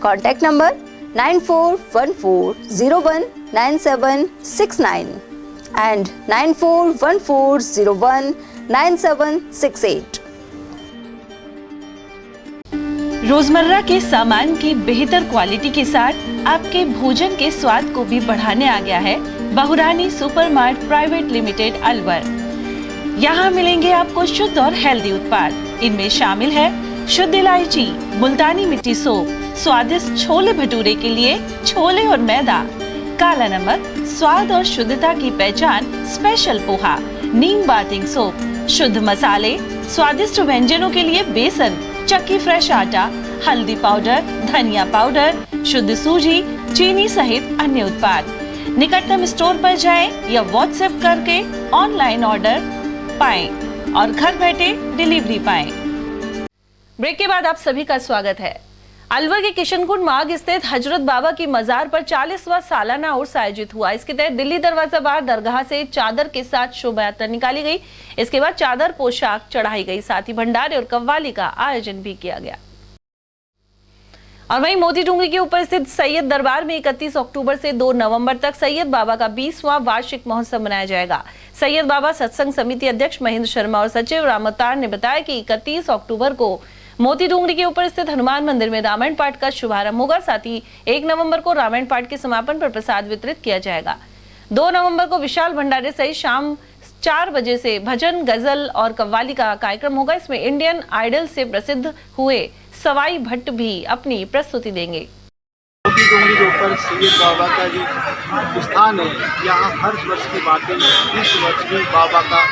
Contact number 9414019769 and 9414019768। रोजमर्रा के सामान की बेहतर क्वालिटी के साथ आपके भोजन के स्वाद को भी बढ़ाने आ गया है बहुरानी सुपरमार्ट प्राइवेट लिमिटेड अलवर। यहाँ मिलेंगे आपको शुद्ध और हेल्दी उत्पाद। इनमें शामिल है शुद्ध इलायची, मुल्तानी मिट्टी सोप, स्वादिष्ट छोले भटूरे के लिए छोले और मैदा, काला नमक, स्वाद और शुद्धता की पहचान स्पेशल पोहा, नीम बाथिंग सोप, शुद्ध मसाले, स्वादिष्ट व्यंजनों के लिए बेसन, चक्की फ्रेश आटा, हल्दी पाउडर, धनिया पाउडर, शुद्ध सूजी, चीनी सहित अन्य उत्पाद। निकटतम स्टोर पर जाएं या व्हाट्सएप करके ऑनलाइन ऑर्डर पाएं और घर बैठे डिलीवरी पाएं। ब्रेक के बाद आप सभी का स्वागत है। अलवर के किशनकुंड मार्ग स्थित हजरत बाबा की मजार पर 40वां सालाना उर्स आयोजित हुआ। इसके तहत दिल्ली दरवाजा बार दरगाह से चादर के साथ शोभा यात्रा निकाली गई। इसके बाद चादर पोशाक चढ़ाई गई, साथ ही भंडारे और कव्वाली का आयोजन भी किया गया। और वहीं मोती डूंगरी के ऊपर स्थित सैयद दरबार में 31 अक्टूबर से 2 नवंबर तक सैयद बाबा का 20वां वार्षिक महोत्सव मनाया जाएगा। सैयद बाबा सत्संग समिति अध्यक्ष महेंद्र शर्मा और सचिव रामतार ने बताया कि 31 अक्टूबर को मोती डूंगरी के ऊपर स्थित हनुमान मंदिर में रामायण पाठ का शुभारंभ होगा। साथ ही 1 नवंबर को रामायण पाठ के समापन पर प्रसाद वितरित किया जाएगा। 2 नवंबर को विशाल भंडारे सहित शाम 4 बजे से भजन, गजल और कव्वाली का कार्यक्रम होगा। इसमें इंडियन आइडल से प्रसिद्ध हुए सवाई भट्ट भी अपनी प्रस्तुति देंगे। मोती डूंगरी के ऊपर सैयद बाबा का जो स्थान है, यहाँ हर वर्ष की बातें, इस वर्ष भी बाबा का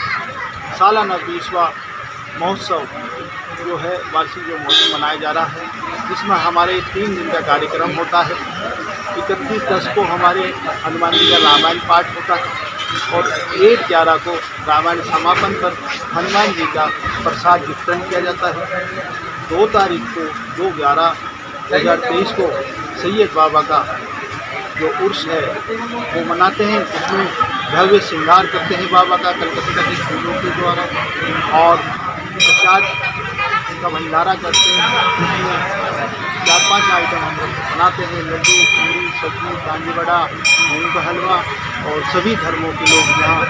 सालाना 20वां महोत्सव जो है वार्षिक जो महोत्सव मनाया जा रहा है, जिसमें हमारे 3 दिन का कार्यक्रम होता है। 31/10 को हमारे हनुमान जी का रामायण पाठ होता है और 1/11 को रामायण समापन पर हनुमान जी का प्रसाद वितरण किया जाता है। 2 तारीख को 2/11/2023 को सैयद बाबा का जो उर्स है वो मनाते हैं। उसमें भव्य श्रृंगार करते हैं बाबा का कलकत्ता के फूलों के द्वारा और प्रसाद का भंडारा करते हैं। उसमें 4-5 आइटम हम लोग बनाते हैं, लड्डू, पूरी, सब्जी, कांजी बड़ा, मूंग का हलवा, और सभी धर्मों के लोग यहाँ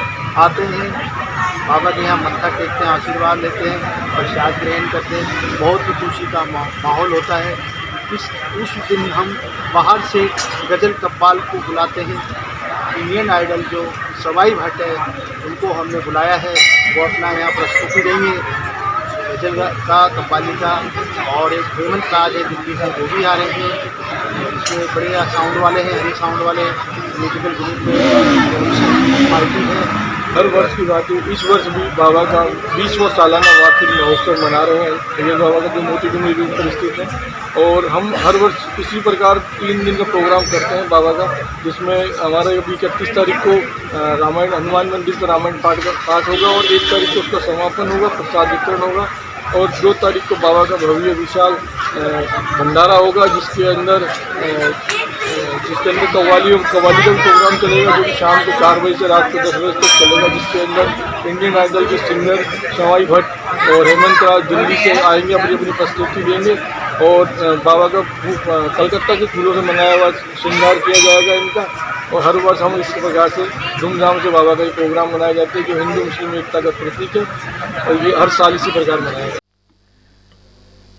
आते हैं। बाबा के यहाँ मत्था टेकते हैं, आशीर्वाद लेते हैं, प्रसाद ग्रहण करते हैं। बहुत ही खुशी का माहौल होता है। उस दिन हम बाहर से गजल कव्वाल को बुलाते हैं। इंडियन आइडल जो सवाई भट्ट है उनको हमने बुलाया है, वो अपना यहाँ प्रस्तुति देंगे गजल का, कव्वाली का। और एक हेमंत राज है दिल्ली से, वो भी आ रहे हैं। इसमें बड़े साउंड वाले हैं, हरी साउंड वाले म्यूजिकल ग्रुप में पार्टी है। हर वर्ष की बात है, इस वर्ष भी बाबा का 20वां सालाना वार्षिक महोत्सव मना रहे हैं सैयद बाबा का, जो मोती डूंगरी के ऊपर स्थित है। और हम हर वर्ष इसी प्रकार 3 दिन का प्रोग्राम करते हैं बाबा का, जिसमें हमारे अभी 31 तारीख को रामायण हनुमान मंदिर पर रामायण पाठ होगा और 1 तारीख को उसका समापन होगा, प्रसाद वितरण होगा। और 2 तारीख को बाबा का भव्य विशाल भंडारा होगा, जिसके अंदर कव्वाली का भी प्रोग्राम चलेगा, जो कि शाम को 4 बजे से रात को 10 बजे तक चलेगा। जिसके अंदर इंडियन आइडल के सिंगर सवाई भट्ट और हेमंत राज दिल्ली से आएंगे, अपनी अपनी प्रस्तुति देंगे। और बाबा का कलकत्ता के फूलों से मनाया हुआ श्रृंगार किया जाएगा इनका। और हर वर्ष हम इस प्रकार से धूमधाम से बाबा का ये प्रोग्राम मनाए जाते हैं, जो हिंदू मुस्लिम एकता का प्रतीक है। और ये हर साल इसी प्रकार मनाया जाता है।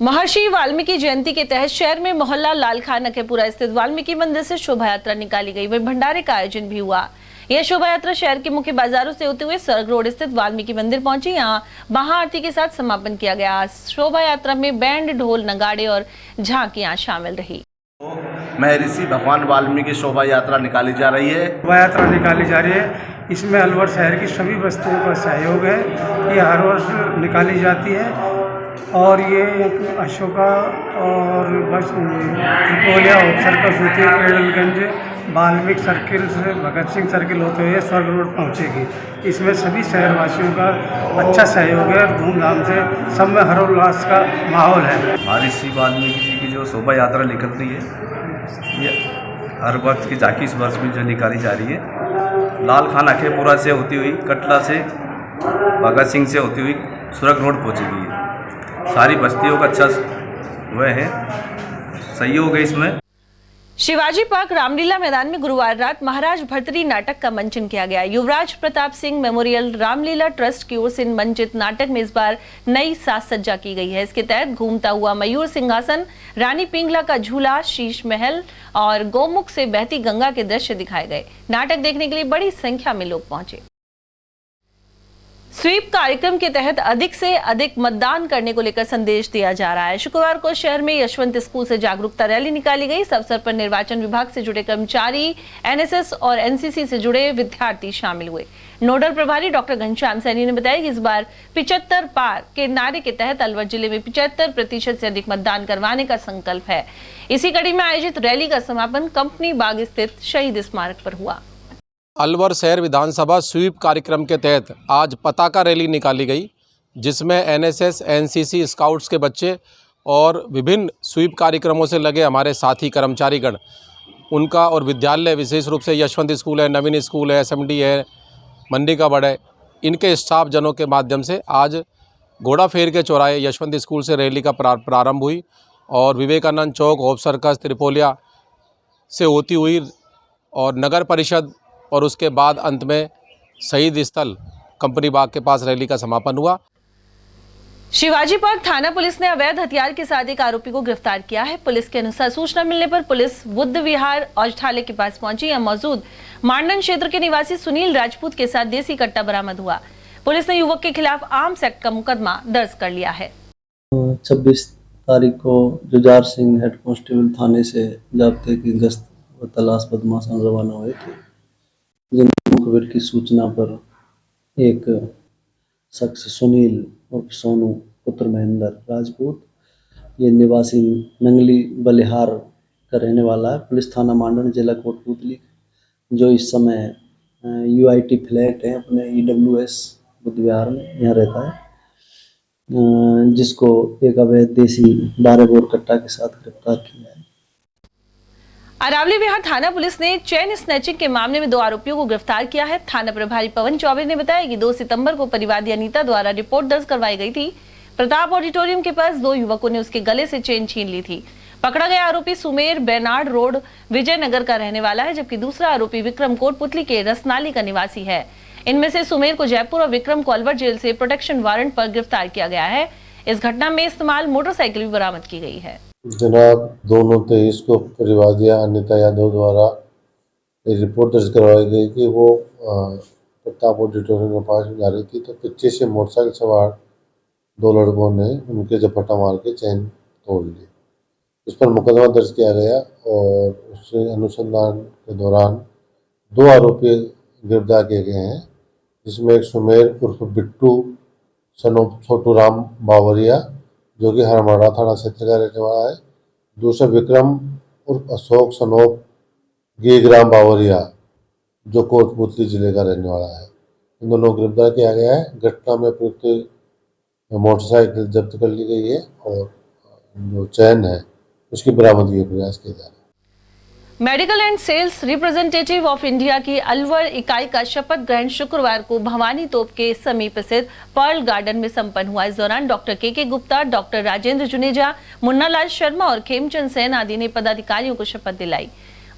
महर्षि वाल्मीकि जयंती के तहत शहर में मोहल्ला लालखा नखेपुरा स्थित वाल्मीकि मंदिर से शोभा यात्रा निकाली गई। वहीं भंडारे का आयोजन भी हुआ। यह शोभा यात्रा शहर के मुख्य बाजारों से होते हुए सर्ग रोड स्थित वाल्मीकि मंदिर पहुंची। यहाँ महाआरती के साथ समापन किया गया। शोभा यात्रा में बैंड, ढोल, नगाड़े और झांकियां शामिल रही। महर्षि भगवान वाल्मीकि शोभा यात्रा निकाली जा रही है। शोभा यात्रा निकाली जा रही है। इसमें अलवर शहर की सभी बस्तियों का सहयोग है। ये हर वर्ष निकाली जाती है और ये अशोका और बस त्रिपोलिया होप सर्कल होती है, केरलगंज वाल्मीकि सर्किल से भगत सिंह सर्किल होते हुए स्वर्ग रोड पहुँचेगी। इसमें सभी शहरवासियों का अच्छा सहयोग है और धूमधाम से सब में हर्षोल्लास का माहौल है। महर्षि वाल्मीकि जी की जो शोभा यात्रा निकल रही है, ये हर वक्त की झांकी इस वर्ष में जो निकाली जा रही है, लाल खान अखेपुरा से होती हुई कटला से भगत सिंह से होती हुई स्वर्ग रोड पहुँचेगी। सारी बस्तियों का अच्छा वह है, सहयोग है इसमें। शिवाजी पार्क रामलीला मैदान में गुरुवार रात महाराज भर्तरी नाटक का मंचन किया गया। युवराज प्रताप सिंह मेमोरियल रामलीला ट्रस्ट की ओर से मंचित नाटक में इस बार नई साज सज्जा की गई है। इसके तहत घूमता हुआ मयूर सिंहासन, रानी पिंगला का झूला, शीश महल और गोमुख से बहती गंगा के दृश्य दिखाए गए। नाटक देखने के लिए बड़ी संख्या में लोग पहुंचे। स्वीप कार्यक्रम के तहत अधिक से अधिक मतदान करने को लेकर संदेश दिया जा रहा है। शुक्रवार को शहर में यशवंत स्कूल से जागरूकता रैली निकाली गई। इस अवसर पर निर्वाचन विभाग से जुड़े कर्मचारी, एनएसएस और एनसीसी से जुड़े विद्यार्थी शामिल हुए। नोडल प्रभारी डॉक्टर घनश्याम सैनी ने बताया कि इस बार 75 पार के नारे के तहत अलवर जिले में 75% से अधिक मतदान करवाने का संकल्प है। इसी कड़ी में आयोजित रैली का समापन कंपनी बाग स्थित शहीद स्मारक पर हुआ। अलवर शहर विधानसभा स्वीप कार्यक्रम के तहत आज पताका रैली निकाली गई, जिसमें एनएसएस, एनसीसी, स्काउट्स के बच्चे और विभिन्न स्वीप कार्यक्रमों से लगे हमारे साथी कर्मचारीगण, उनका और विद्यालय, विशेष रूप से यशवंत स्कूल है, नवीन स्कूल है, एसएमडी है, मंडी का बड़ है, इनके स्टाफ जनों के माध्यम से आज घोड़ा फेर के चौराहे यशवंत स्कूल से रैली का प्रारंभ हुई और विवेकानंद चौक, होप सर्कस, त्रिपोलिया से होती हुई और नगर परिषद और उसके बाद अंत में शहीद स्थल कंपनी बाग के पास रैली का समापन हुआ। शिवाजी पार्क थाना पुलिस ने अवैध हथियार के साथ एक आरोपी को गिरफ्तार किया है। पुलिस के अनुसार सूचना मिलने पर पुलिस बुद्ध विहार औषधालय के पास पहुंची। यहां मौजूद मांडन क्षेत्र के निवासी सुनील राजपूत के साथ देसी कट्टा बरामद हुआ। पुलिस ने युवक के खिलाफ आर्म्स एक्ट का मुकदमा दर्ज कर लिया है। 26 तारीख को जुझार सिंह हेड कांस्टेबल थाने से जाब्ते की गश्त व तलाश बदमाशान रवाना हुए थे, जिन मुखबिर की सूचना पर एक शख्स सुनील और सोनू पुत्र महेंद्र राजपूत, ये निवासी नंगली बलिहार का रहने वाला है, पुलिस थाना मांडन जिला कोटपुतली, जो इस समय यूआईटी फ्लैट है अपने EWS बुद्ध विहार में यहाँ रहता है, जिसको एक अवैध देसी 12 बोर कट्टा के साथ गिरफ्तार किया है। अरावली विहार थाना पुलिस ने चेन स्नैचिंग के मामले में 2 आरोपियों को गिरफ्तार किया है। थाना प्रभारी पवन चौबे ने बताया कि 2 सितंबर को परिवादी अनीता द्वारा रिपोर्ट दर्ज करवाई गई थी। प्रताप ऑडिटोरियम के पास 2 युवकों ने उसके गले से चेन छीन ली थी। पकड़ा गया आरोपी सुमेर बेनाड रोड विजयनगर का रहने वाला है, जबकि दूसरा आरोपी विक्रम कोटपुतली के रसनाली का निवासी है। इनमें से सुमेर को जयपुर और विक्रम को अलवर जेल से प्रोटेक्शन वारंट पर गिरफ्तार किया गया है। इस घटना में इस्तेमाल मोटरसाइकिल भी बरामद की गई है। जनाब 2/23 को परिवादिया अनिता यादव द्वारा एक रिपोर्ट दर्ज करवाई गई कि वो प्रताप ऑडिटोरियम के पास जा रही थी, तो पीछे से मोटरसाइकिल सवार 2 लड़कों ने उनके झपटा मार के चैन तोड़ ली। इस पर मुकदमा दर्ज किया गया और उससे अनुसंधान के दौरान 2 आरोपी गिरफ्तार किए गए हैं, जिसमें एक सुमेर उर्फ बिट्टू सनोप छोटू राम बावरिया, जो कि हरमड़ा थाना क्षेत्र का रहने वाला है, दूसरा विक्रम उर्फ अशोक सनोप गेग्राम बावरिया, जो कोटपुतली जिले का रहने वाला है। इन दोनों को गिरफ्तार किया गया है। घटना में प्रयुक्त मोटरसाइकिल जब्त कर ली गई है और जो चैन है उसकी बरामदगी का प्रयास किया जा रहा है। Medical and sales representative of India की अलवर इकाई का शपथ ग्रहण शुक्रवार को भवानी तोप के समीप स्थित पर्ल गार्डन में संपन्न हुआ। इस दौरान डॉक्टर के गुप्ता, डॉक्टर राजेंद्र जुनेजा, मुन्नालाल शर्मा और खेमचंद सेन आदि ने पदाधिकारियों को शपथ दिलाई।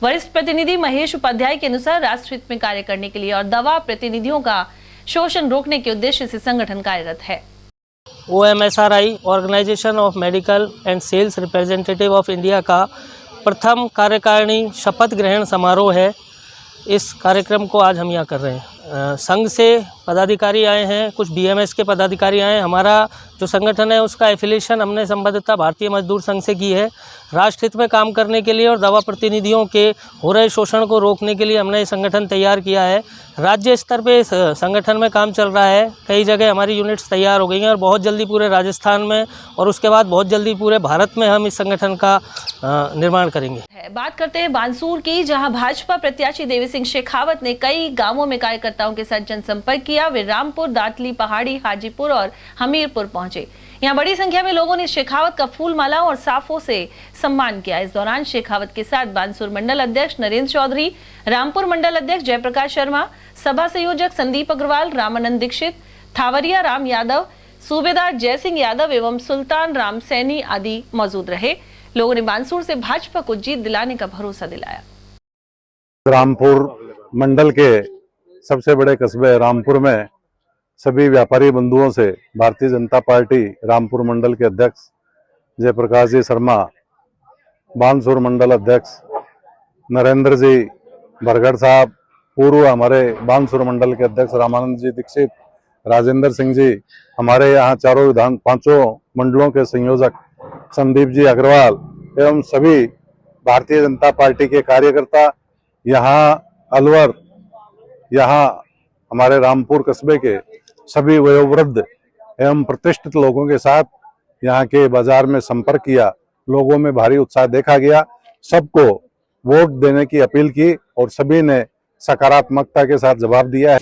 वरिष्ठ प्रतिनिधि महेश उपाध्याय के अनुसार राष्ट्रहित में कार्य करने के लिए और दवा प्रतिनिधियों का शोषण रोकने के उद्देश्य से संगठन कार्यरत है। OMSRI organisation of medical and sales representative of India का प्रथम कार्यकारिणी शपथ ग्रहण समारोह है। इस कार्यक्रम को आज हम यहाँ कर रहे हैं। संघ से पदाधिकारी आए हैं, कुछ BMS के पदाधिकारी आए हैं। हमारा जो संगठन है उसका एफिलिएशन हमने संबद्धता भारतीय मजदूर संघ से की है। राष्ट्र हित में काम करने के लिए और दवा प्रतिनिधियों के हो रहे शोषण को रोकने के लिए हमने ये संगठन तैयार किया है। राज्य स्तर पे इस संगठन में काम चल रहा है। कई जगह हमारी यूनिट्स तैयार हो गई हैं और बहुत जल्दी पूरे राजस्थान में और उसके बाद बहुत जल्दी पूरे भारत में हम इस संगठन का निर्माण करेंगे। बात करते हैं बानसूर की, जहां भाजपा प्रत्याशी देवी सिंह शेखावत ने कई गांवों में कार्यकर्ताओं के साथ जनसंपर्क किया। वे रामपुर, दातली, पहाड़ी, हाजीपुर और हमीरपुर पहुंचे। यहां बड़ी संख्या में लोगों ने शेखावत का फूल माला और साफों से सम्मान किया। इस दौरान शेखावत के साथ बानसूर मंडल अध्यक्ष नरेंद्र चौधरी, रामपुर मंडल अध्यक्ष जयप्रकाश शर्मा, सभा संयोजक संदीप अग्रवाल, रामानंद दीक्षित, थावरिया राम यादव, सूबेदार जयसिंह यादव एवं सुल्तान राम सैनी आदि मौजूद रहे। लोगों ने बानसूर से भाजपा को जीत दिलाने का भरोसा दिलाया। रामपुर मंडल के सबसे बड़े कस्बे रामपुर में सभी व्यापारी बंधुओं से भारतीय जनता पार्टी रामपुर मंडल के अध्यक्ष जयप्रकाश जी शर्मा, बानसूर मंडल अध्यक्ष नरेंद्र जी बरगढ़ साहब, पूर्व हमारे बानसूर मंडल के अध्यक्ष रामानंद जी दीक्षित, राजेंद्र सिंह जी, हमारे यहाँ पांचों मंडलों के संयोजक संदीप जी अग्रवाल एवं सभी भारतीय जनता पार्टी के कार्यकर्ता, यहाँ अलवर, यहाँ हमारे रामपुर कस्बे के सभी वयोवृद्ध एवं प्रतिष्ठित लोगों के साथ यहाँ के बाजार में संपर्क किया। लोगों में भारी उत्साह देखा गया। सबको वोट देने की अपील की और सभी ने सकारात्मकता के साथ जवाब दिया है।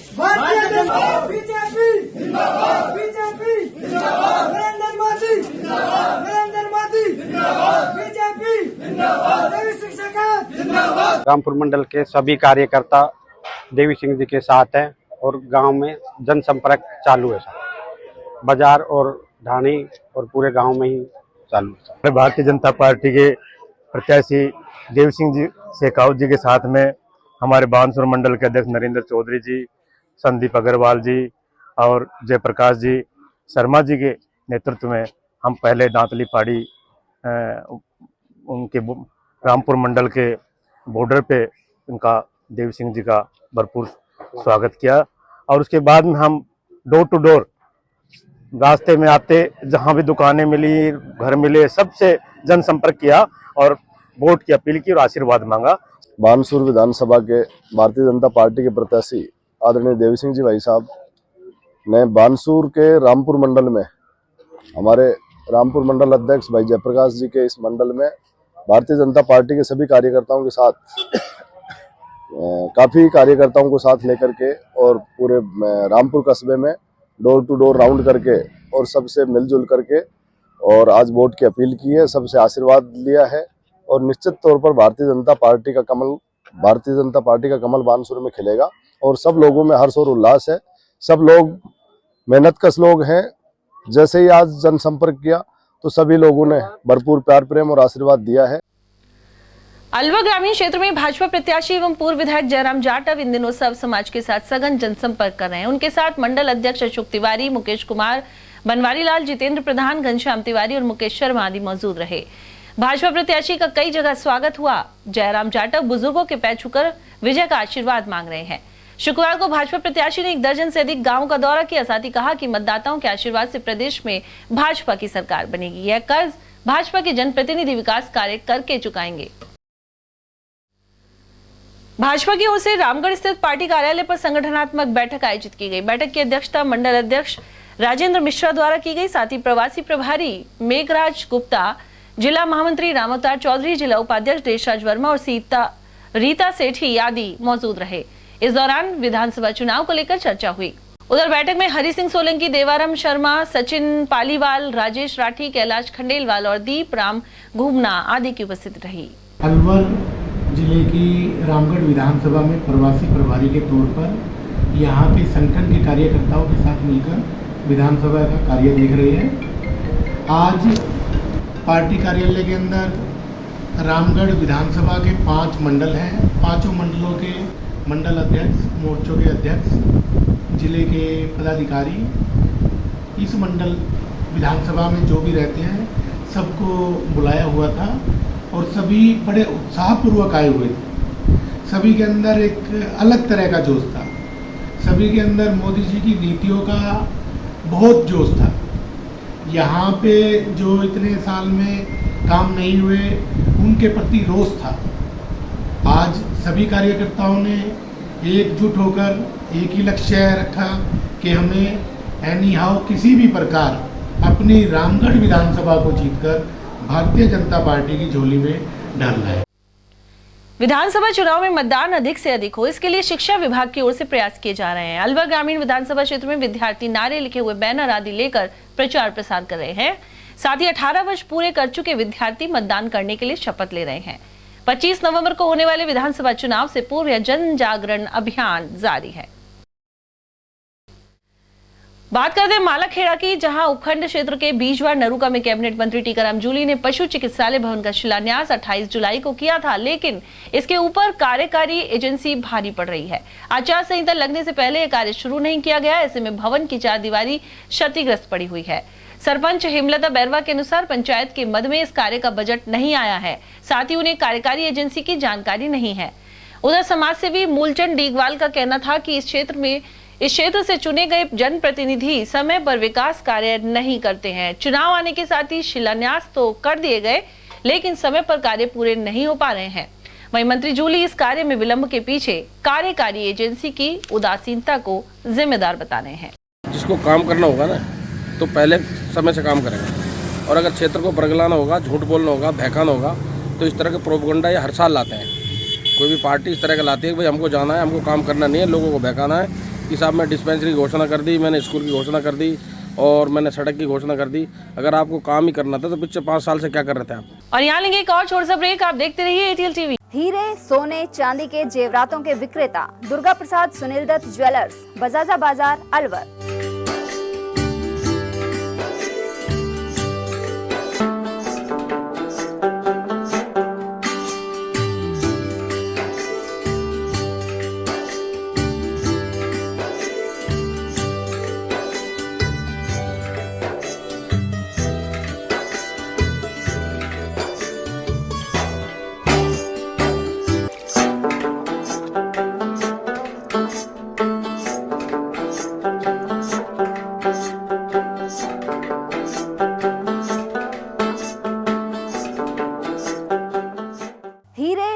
रामपुर मंडल के सभी कार्यकर्ता देवी सिंह जी के साथ हैं और गांव में जनसंपर्क चालू है। बाजार और ढाणी और पूरे गांव में ही चालू है। भारतीय जनता पार्टी के प्रत्याशी देवी सिंह जी शेखावत जी के साथ में हमारे बानसूर मंडल के अध्यक्ष नरेंद्र चौधरी जी, संदीप अग्रवाल जी और जयप्रकाश जी शर्मा जी के नेतृत्व में हम पहले दांतली पहाड़ी उनके रामपुर मंडल के बॉर्डर पे उनका देवी सिंह जी का भरपूर स्वागत किया और उसके बाद में हम डोर टू डोर रास्ते में आते जहां भी दुकानें मिली, घर मिले, सबसे जनसंपर्क किया और वोट की अपील की और आशीर्वाद मांगा। बानसूर विधानसभा के भारतीय जनता पार्टी के प्रत्याशी आदरणीय देवी सिंह जी भाई साहब ने बानसूर के रामपुर मंडल में हमारे रामपुर मंडल अध्यक्ष भाई जयप्रकाश जी के इस मंडल में भारतीय जनता पार्टी के सभी कार्यकर्ताओं के साथ काफ़ी कार्यकर्ताओं को साथ लेकर के और पूरे रामपुर कस्बे में डोर टू डोर राउंड करके और सबसे मिलजुल करके और आज वोट की अपील की है, सबसे आशीर्वाद लिया है और निश्चित तौर पर भारतीय जनता पार्टी का कमल बानसूर में खिलेगा और सब लोगों में हर्ष और उल्लास है। सब लोग मेहनतकश लोग हैं। जैसे ही आज जनसंपर्क किया तो सभी लोगों ने भरपूर प्यार प्रेम और आशीर्वाद दिया है। अलवर ग्रामीण क्षेत्र में भाजपा प्रत्याशी एवं पूर्व विधायक जयराम जाटव इन दिनों सब समाज के साथ सघन जनसंपर्क कर रहे हैं। उनके साथ मंडल अध्यक्ष अशोक तिवारी, मुकेश कुमार, बनवारी लाल, जितेंद्र प्रधान, घनश्याम तिवारी और मुकेश शर्मा आदि मौजूद रहे। भाजपा प्रत्याशी का कई जगह स्वागत हुआ। जयराम जाटव बुजुर्गों के पैर छूकर विजय का आशीर्वाद मांग रहे हैं। शुक्रवार को भाजपा प्रत्याशी ने 1 दर्जन से अधिक गांवों का दौरा किया। साथ ही कहा कि मतदाताओं के आशीर्वाद से प्रदेश में भाजपा की सरकार बनेगी। यह कर्ज भाजपा के जनप्रतिनिधि विकास कार्य करके चुकाएंगे। भाजपा की ओर से रामगढ़ स्थित पार्टी कार्यालय पर संगठनात्मक बैठक आयोजित की गई। बैठक की अध्यक्षता मंडल अध्यक्ष राजेंद्र मिश्रा द्वारा की गई। साथ ही प्रवासी प्रभारी मेघराज गुप्ता, जिला महामंत्री रामअवतार चौधरी, जिला उपाध्यक्ष देशराज वर्मा और रीता सेठी आदि मौजूद रहे। इस दौरान विधानसभा चुनाव को लेकर चर्चा हुई। उधर बैठक में हरि सिंह सोलंकी, देवाराम शर्मा, सचिन पालीवाल, राजेश राठी, कैलाश खंडेलवाल और दीप राम घूमना आदि की उपस्थिति रही। अलवर जिले की रामगढ़ विधानसभा में प्रवासी प्रभारी के तौर पर यहाँ के संगठन के कार्यकर्ताओं के साथ मिलकर विधानसभा का कार्य देख रहे हैं। आज पार्टी कार्यालय के अंदर रामगढ़ विधानसभा के 5 मंडल हैं। 5 मंडलों के मंडल अध्यक्ष, मोर्चों के अध्यक्ष, जिले के पदाधिकारी, इस मंडल विधानसभा में जो भी रहते हैं सबको बुलाया हुआ था और सभी बड़े उत्साहपूर्वक आए हुए थे। सभी के अंदर एक अलग तरह का जोश था। सभी के अंदर मोदी जी की नीतियों का बहुत जोश था। यहाँ पे जो इतने साल में काम नहीं हुए उनके प्रति रोष था। आज सभी कार्यकर्ताओं ने एकजुट होकर एक ही लक्ष्य रखा कि हमें एनी हाउ किसी भी प्रकार अपनी रामगढ़ विधानसभा को जीतकर भारतीय जनता पार्टी की झोली में डालना है। विधानसभा चुनाव में मतदान अधिक से अधिक हो, इसके लिए शिक्षा विभाग की ओर से प्रयास किए जा रहे हैं। अलवर ग्रामीण विधानसभा क्षेत्र में विद्यार्थी नारे लिखे हुए बैनर आदि लेकर प्रचार प्रसार कर रहे हैं। साथ ही 18 वर्ष पूरे कर चुके विद्यार्थी मतदान करने के लिए शपथ ले रहे हैं। 25 नवंबर को होने वाले विधानसभा चुनाव से पूर्व यह जन जागरण अभियान जारी है। बात करते हैं मालाखेड़ा की, जहां उपखंड क्षेत्र के बीजवार नरूका में कैबिनेट मंत्री टीकाराम जूली ने पशु चिकित्सालय भवन का शिलान्यास 28 जुलाई को किया था, लेकिन इसके ऊपर कार्यकारी एजेंसी भारी पड़ रही है। आचार संहिता लगने से पहले यह कार्य शुरू नहीं किया गया। ऐसे में भवन की चारदीवारी क्षतिग्रस्त पड़ी हुई है। सरपंच हेमलता बैरवा के अनुसार पंचायत के मद में इस कार्य का बजट नहीं आया है, साथ ही उन्हें कार्यकारी एजेंसी की जानकारी नहीं है। उधर समाज सेवी मूलचंद डीगवाल का कहना था कि इस क्षेत्र से चुने गए जनप्रतिनिधि समय पर विकास कार्य नहीं करते हैं। चुनाव आने के साथ ही शिलान्यास तो कर दिए गए, लेकिन समय पर कार्य पूरे नहीं हो पा रहे हैं। वहीं मंत्री जूली इस कार्य में विलंब के पीछे कार्यकारी एजेंसी की उदासीनता को जिम्मेदार बता रहे हैं। जिसको काम करना होगा ना, तो पहले समय से काम करेंगे, और अगर क्षेत्र को बरगलाना होगा, झूठ बोलना होगा, बहकाना होगा, तो इस तरह के प्रोपगंडा ये हर साल लाते हैं। कोई भी पार्टी इस तरह का लाती है कि भाई हमको जाना है, हमको काम करना नहीं है, लोगों को बहकाना है कि साहब मैं डिस्पेंसरी की घोषणा कर दी, मैंने स्कूल की घोषणा कर दी और मैंने सड़क की घोषणा कर दी। अगर आपको काम ही करना था तो पिछले 5 साल से क्या कर रहे थे आप? और यहाँ लेंगे एक और छोटा सा ब्रेक, आप देखते रहिए ATL TV। हीरे, सोने, चांदी के जेवरातों के विक्रेता दुर्गा प्रसाद सुनील दत्त ज्वेलर्स, बजाजा बाजार, अलवर।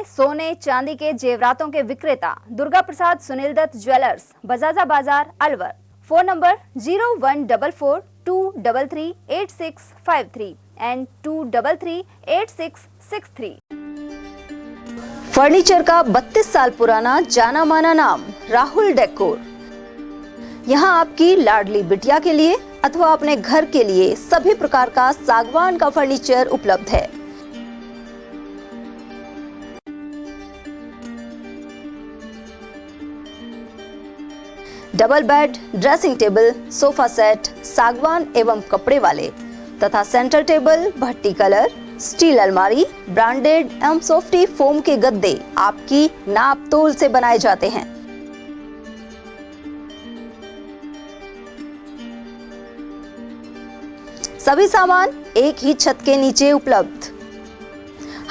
सोने चांदी के जेवरातों के विक्रेता दुर्गा प्रसाद सुनील दत्त ज्वेलर्स, बजाजा बाजार, Alwar. Phone number 0144233863 and 2338663। Furniture का 32 साल पुराना जाना माना नाम राहुल डेकोर। यहाँ आपकी लाडली बिटिया के लिए अथवा अपने घर के लिए सभी प्रकार का सागवान का फर्नीचर उपलब्ध है। Double bed, dressing table, sofa set, सागवान एवं कपड़े वाले तथा सेंटर टेबल, भट्टी कलर, स्टील अलमारी, ब्रांडेड एवं सॉफ्टी फोम के गद्दे आपकी नाप तोल से बनाए जाते हैं। सभी सामान एक ही छत के नीचे उपलब्ध।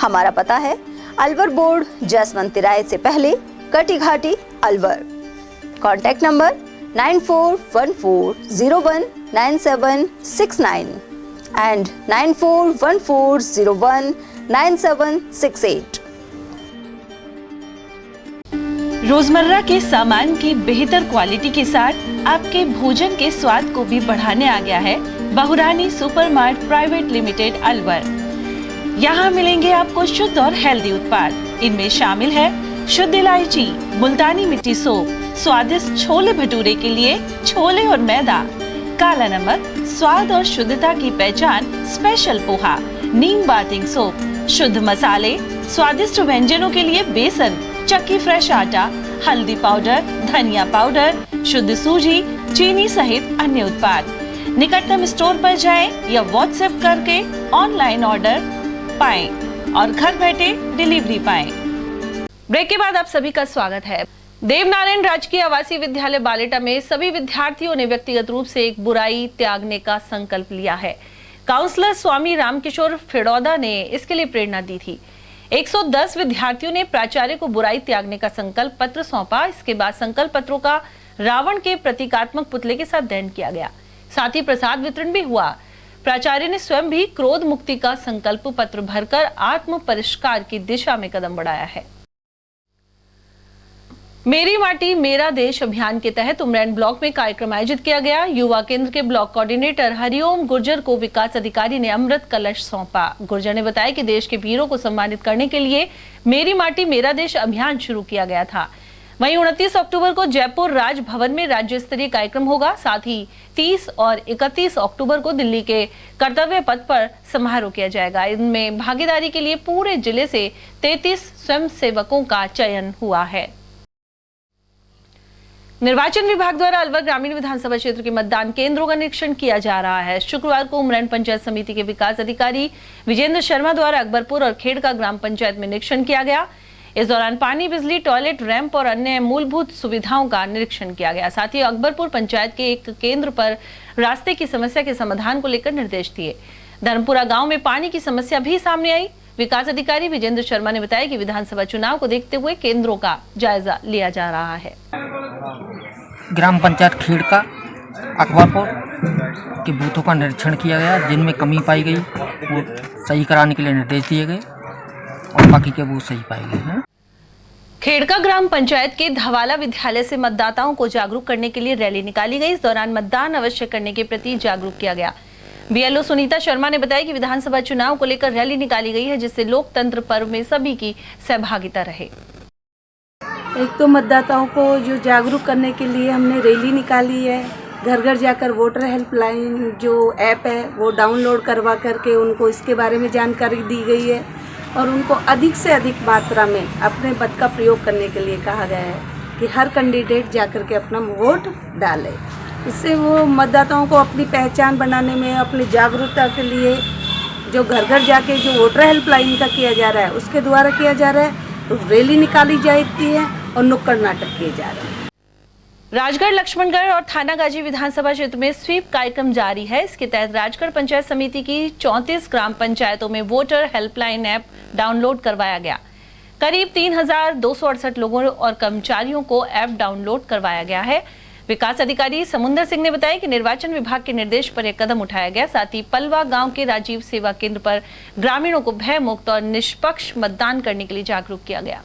हमारा पता है अलवर बोर्ड, जसवंत तिराहे से पहले, कटी घाटी, अलवर। Contact number 9414019769 and 9414019768। रोजमर्रा के सामान की बेहतर क्वालिटी के साथ आपके भोजन के स्वाद को भी बढ़ाने आ गया है बहुरानी सुपरमार्ट प्राइवेट लिमिटेड, अलवर। यहाँ मिलेंगे आपको शुद्ध और हेल्दी उत्पाद। इनमें शामिल है शुद्ध इलायची, मुल्तानी मिट्टी सोप, स्वादिष्ट छोले भटूरे के लिए छोले और मैदा, काला नमक, स्वाद और शुद्धता की पहचान स्पेशल पोहा, नीम बाथिंग सोप, शुद्ध मसाले, स्वादिष्ट व्यंजनों के लिए बेसन, चक्की फ्रेश आटा, हल्दी पाउडर, धनिया पाउडर, शुद्ध सूजी, चीनी सहित अन्य उत्पाद। निकटतम स्टोर पर जाएं या व्हाट्सएप करके ऑनलाइन ऑर्डर पाएं और घर बैठे डिलीवरी पाएं। ब्रेक के बाद आप सभी का स्वागत है। देवनारायण राजकीय आवासीय विद्यालय बालेटा में सभी विद्यार्थियों ने व्यक्तिगत रूप से एक बुराई त्यागने का संकल्प लिया है। काउंसलर स्वामी रामकिशोर फिड़ौदा ने इसके लिए प्रेरणा दी थी। 110 विद्यार्थियों ने प्राचार्य को बुराई त्यागने का संकल्प पत्र सौंपा। इसके बाद संकल्प पत्रों का रावण के प्रतीकात्मक पुतले के साथ दहन किया गया। साथ ही प्रसाद वितरण भी हुआ। प्राचार्य ने स्वयं भी क्रोध मुक्ति का संकल्प पत्र भरकर आत्म परिष्कार की दिशा में कदम बढ़ाया है। मेरी माटी मेरा देश अभियान के तहत उमरैन ब्लॉक में कार्यक्रम आयोजित किया गया। युवा केंद्र के ब्लॉक कोऑर्डिनेटर हरिओम गुर्जर को विकास अधिकारी ने अमृत कलश सौंपा। गुर्जर ने बताया कि देश के वीरों को सम्मानित करने के लिए मेरी माटी मेरा देश अभियान शुरू किया गया था। वहीं 29 अक्टूबर को जयपुर राजभवन में राज्य स्तरीय कार्यक्रम होगा। साथ ही 30 और 31 अक्टूबर को दिल्ली के कर्तव्य पथ पर समारोह किया जाएगा। इनमें भागीदारी के लिए पूरे जिले से 33 स्वयंसेवकों का चयन हुआ है। निर्वाचन विभाग द्वारा अलवर ग्रामीण विधानसभा क्षेत्र के मतदान केंद्रों का निरीक्षण किया जा रहा है। शुक्रवार को उमरैन पंचायत समिति के विकास अधिकारी विजेंद्र शर्मा द्वारा अकबरपुर और खेड़का ग्राम पंचायत में निरीक्षण किया गया। इस दौरान पानी, बिजली, टॉयलेट, रैंप और अन्य मूलभूत सुविधाओं का निरीक्षण किया गया। साथ ही अकबरपुर पंचायत के एक केंद्र पर रास्ते की समस्या के समाधान को लेकर निर्देश दिए। धर्मपुरा गाँव में पानी की समस्या भी सामने आई। विकास अधिकारी विजेंद्र शर्मा ने बताया कि विधानसभा चुनाव को देखते हुए केंद्रों का जायजा लिया जा रहा है। ग्राम पंचायत खेड़का अकबरपुर के बूथों का निरीक्षण किया गया, जिनमें कमी पाई गई वो सही कराने के लिए निर्देश दिए गए और बाकी के बूथ सही पाए गए हैं। खेड़का ग्राम पंचायत के धवाला विद्यालय से मतदाताओं को जागरूक करने के लिए रैली निकाली गई। इस दौरान मतदान अवश्य करने के प्रति जागरूक किया गया। बीएलओ सुनीता शर्मा ने बताया कि विधानसभा चुनाव को लेकर रैली निकाली गई है, जिससे लोकतंत्र पर्व में सभी की सहभागिता रहे। एक तो मतदाताओं को जो जागरूक करने के लिए हमने रैली निकाली है। घर घर जाकर वोटर हेल्पलाइन जो ऐप है वो डाउनलोड करवा करके उनको इसके बारे में जानकारी दी गई है और उनको अधिक से अधिक मात्रा में अपने मत का प्रयोग करने के लिए कहा गया है कि हर कैंडिडेट जाकर के अपना वोट डाले। इससे वो मतदाताओं को अपनी पहचान बनाने में, अपनी जागरूकता के लिए जो घर घर जाके जो वोटर हेल्पलाइन का किया जा रहा है उसके द्वारा किया जा रहा है, तो रैली निकाली जाती है और नुक्कड़ नाटक किए जा रहे हैं। राजगढ़, लक्ष्मणगढ़ और थानागाजी विधानसभा क्षेत्र में स्वीप कार्यक्रम जारी है। इसके तहत राजगढ़ पंचायत समिति की 34 ग्राम पंचायतों में वोटर हेल्पलाइन ऐप डाउनलोड करवाया गया। करीब 3268 लोगों और कर्मचारियों को ऐप डाउनलोड करवाया गया है। विकास अधिकारी समुंदर सिंह ने बताया कि निर्वाचन विभाग के निर्देश पर यह कदम उठाया गया। साथ ही पलवा गांव के राजीव सेवा केंद्र पर ग्रामीणों को भय मुक्त और निष्पक्ष मतदान करने के लिए जागरूक किया गया।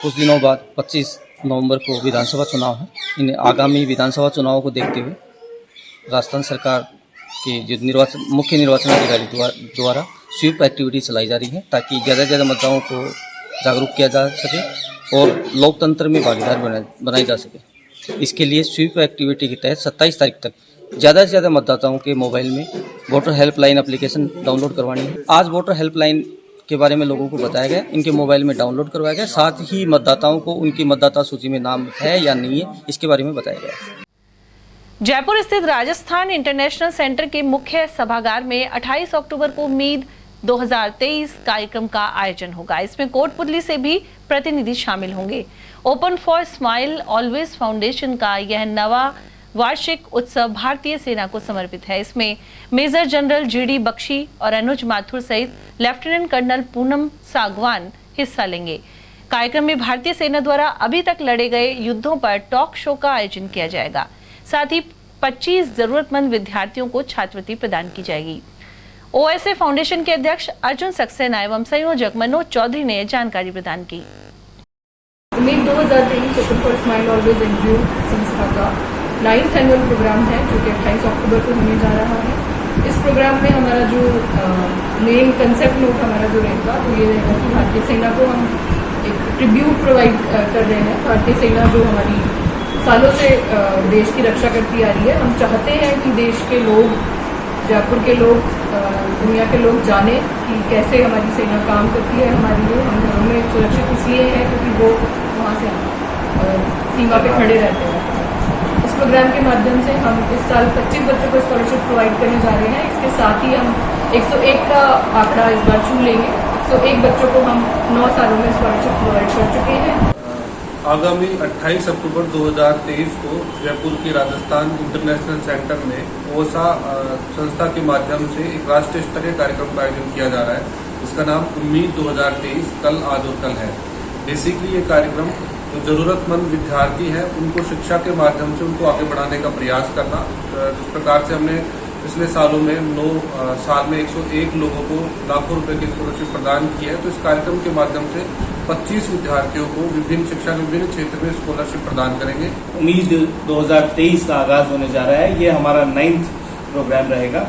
कुछ दिनों बाद 25 नवंबर को विधानसभा चुनाव है। इन आगामी विधानसभा चुनावों को देखते हुए राजस्थान सरकार के जो मुख्य निर्वाचन अधिकारी द्वारा स्वीप एक्टिविटी चलाई जा रही है, ताकि ज़्यादा से ज़्यादा मतदाताओं को जागरूक किया जा सके और लोकतंत्र में भागीदार बनाई जा सके। इसके लिए स्वीप एक्टिविटी के तहत 27 तारीख तक ज़्यादा से ज़्यादा मतदाताओं के मोबाइल में वोटर हेल्पलाइन एप्लीकेशन डाउनलोड करवानी है। आज वोटर हेल्पलाइन के बारे में लोगों को बताया गया, इनके मोबाइल में डाउनलोड करवाया गया। साथ ही मतदाताओं को उनकी मतदाता सूची में नाम है या नहीं है इसके बारे में बताया गया। जयपुर स्थित राजस्थान इंटरनेशनल सेंटर के मुख्य सभागार में 28 अक्टूबर को उम्मीद 2023 कार्यक्रम का आयोजन होगा। इसमें कोटपुतली से भी प्रतिनिधि शामिल होंगे। Open for smile always foundation का यह नवा वार्षिक उत्सव भारतीय सेना को समर्पित है। इसमें मेजर जनरल जीडी बख्शी और अनुज माथुर सहित लेफ्टिनेंट कर्नल पूनम सागवान हिस्सा लेंगे। कार्यक्रम में भारतीय सेना द्वारा अभी तक लड़े गए युद्धों पर टॉक शो का आयोजन किया जाएगा। साथ ही 25 जरूरतमंद विद्यार्थियों को छात्रवृत्ति प्रदान की जाएगी। ओएसए फाउंडेशन के अध्यक्ष अर्जुन सक्सेना एवं संयोजक मनोज चौधरी ने जानकारी प्रदान की। उम्मीद 2023 open for smile always NGO संस्था का 9th एनुअल प्रोग्राम है, जो कि 28 अक्टूबर को होने जा रहा है। इस प्रोग्राम में हमारा जो मेन कंसेप्ट नोट हमारा जो रहेगा वो ये रहेगा कि भारतीय सेना को हम एक ट्रिब्यूट प्रोवाइड कर रहे हैं। भारतीय सेना जो हमारी सालों से देश की रक्षा करती आ रही है, हम चाहते हैं कि देश के लोग, जयपुर के लोग, दुनिया के लोग जाने कि कैसे हमारी सेना काम करती है हमारे लिए। हम घरों में सुरक्षित इसलिए हैं क्योंकि वो वहाँ से सीमा पे खड़े रहते हैं। इस प्रोग्राम के माध्यम से हम इस साल 25 बच्चों को स्कॉलरशिप प्रोवाइड करने जा रहे हैं। इसके साथ ही हम 101 का आंकड़ा इस बार छू लेंगे। 101 बच्चों को हम 9 सालों में स्कॉलरशिप प्रोवाइड कर चुके हैं। आगामी 28 अक्टूबर 2023 को जयपुर के राजस्थान इंटरनेशनल सेंटर में ओसा संस्था के माध्यम से एक राष्ट्रीय स्तरीय कार्यक्रम का आयोजन किया जा रहा है। इसका नाम उम्मीद 2023 कल, आज और कल है। बेसिकली ये कार्यक्रम जो ज़रूरतमंद विद्यार्थी हैं उनको शिक्षा के माध्यम से उनको आगे बढ़ाने का प्रयास करना। जिस प्रकार से हमने पिछले सालों में 9 साल में 101 लोगों को लाखों रुपए की स्कॉलरशिप प्रदान की है। तो इस कार्यक्रम के माध्यम से 25 विद्यार्थियों को विभिन्न शिक्षा के विभिन्न क्षेत्र में स्कॉलरशिप प्रदान करेंगे। उम्मीद 2023 का आगाज होने जा रहा है। ये हमारा 9th प्रोग्राम रहेगा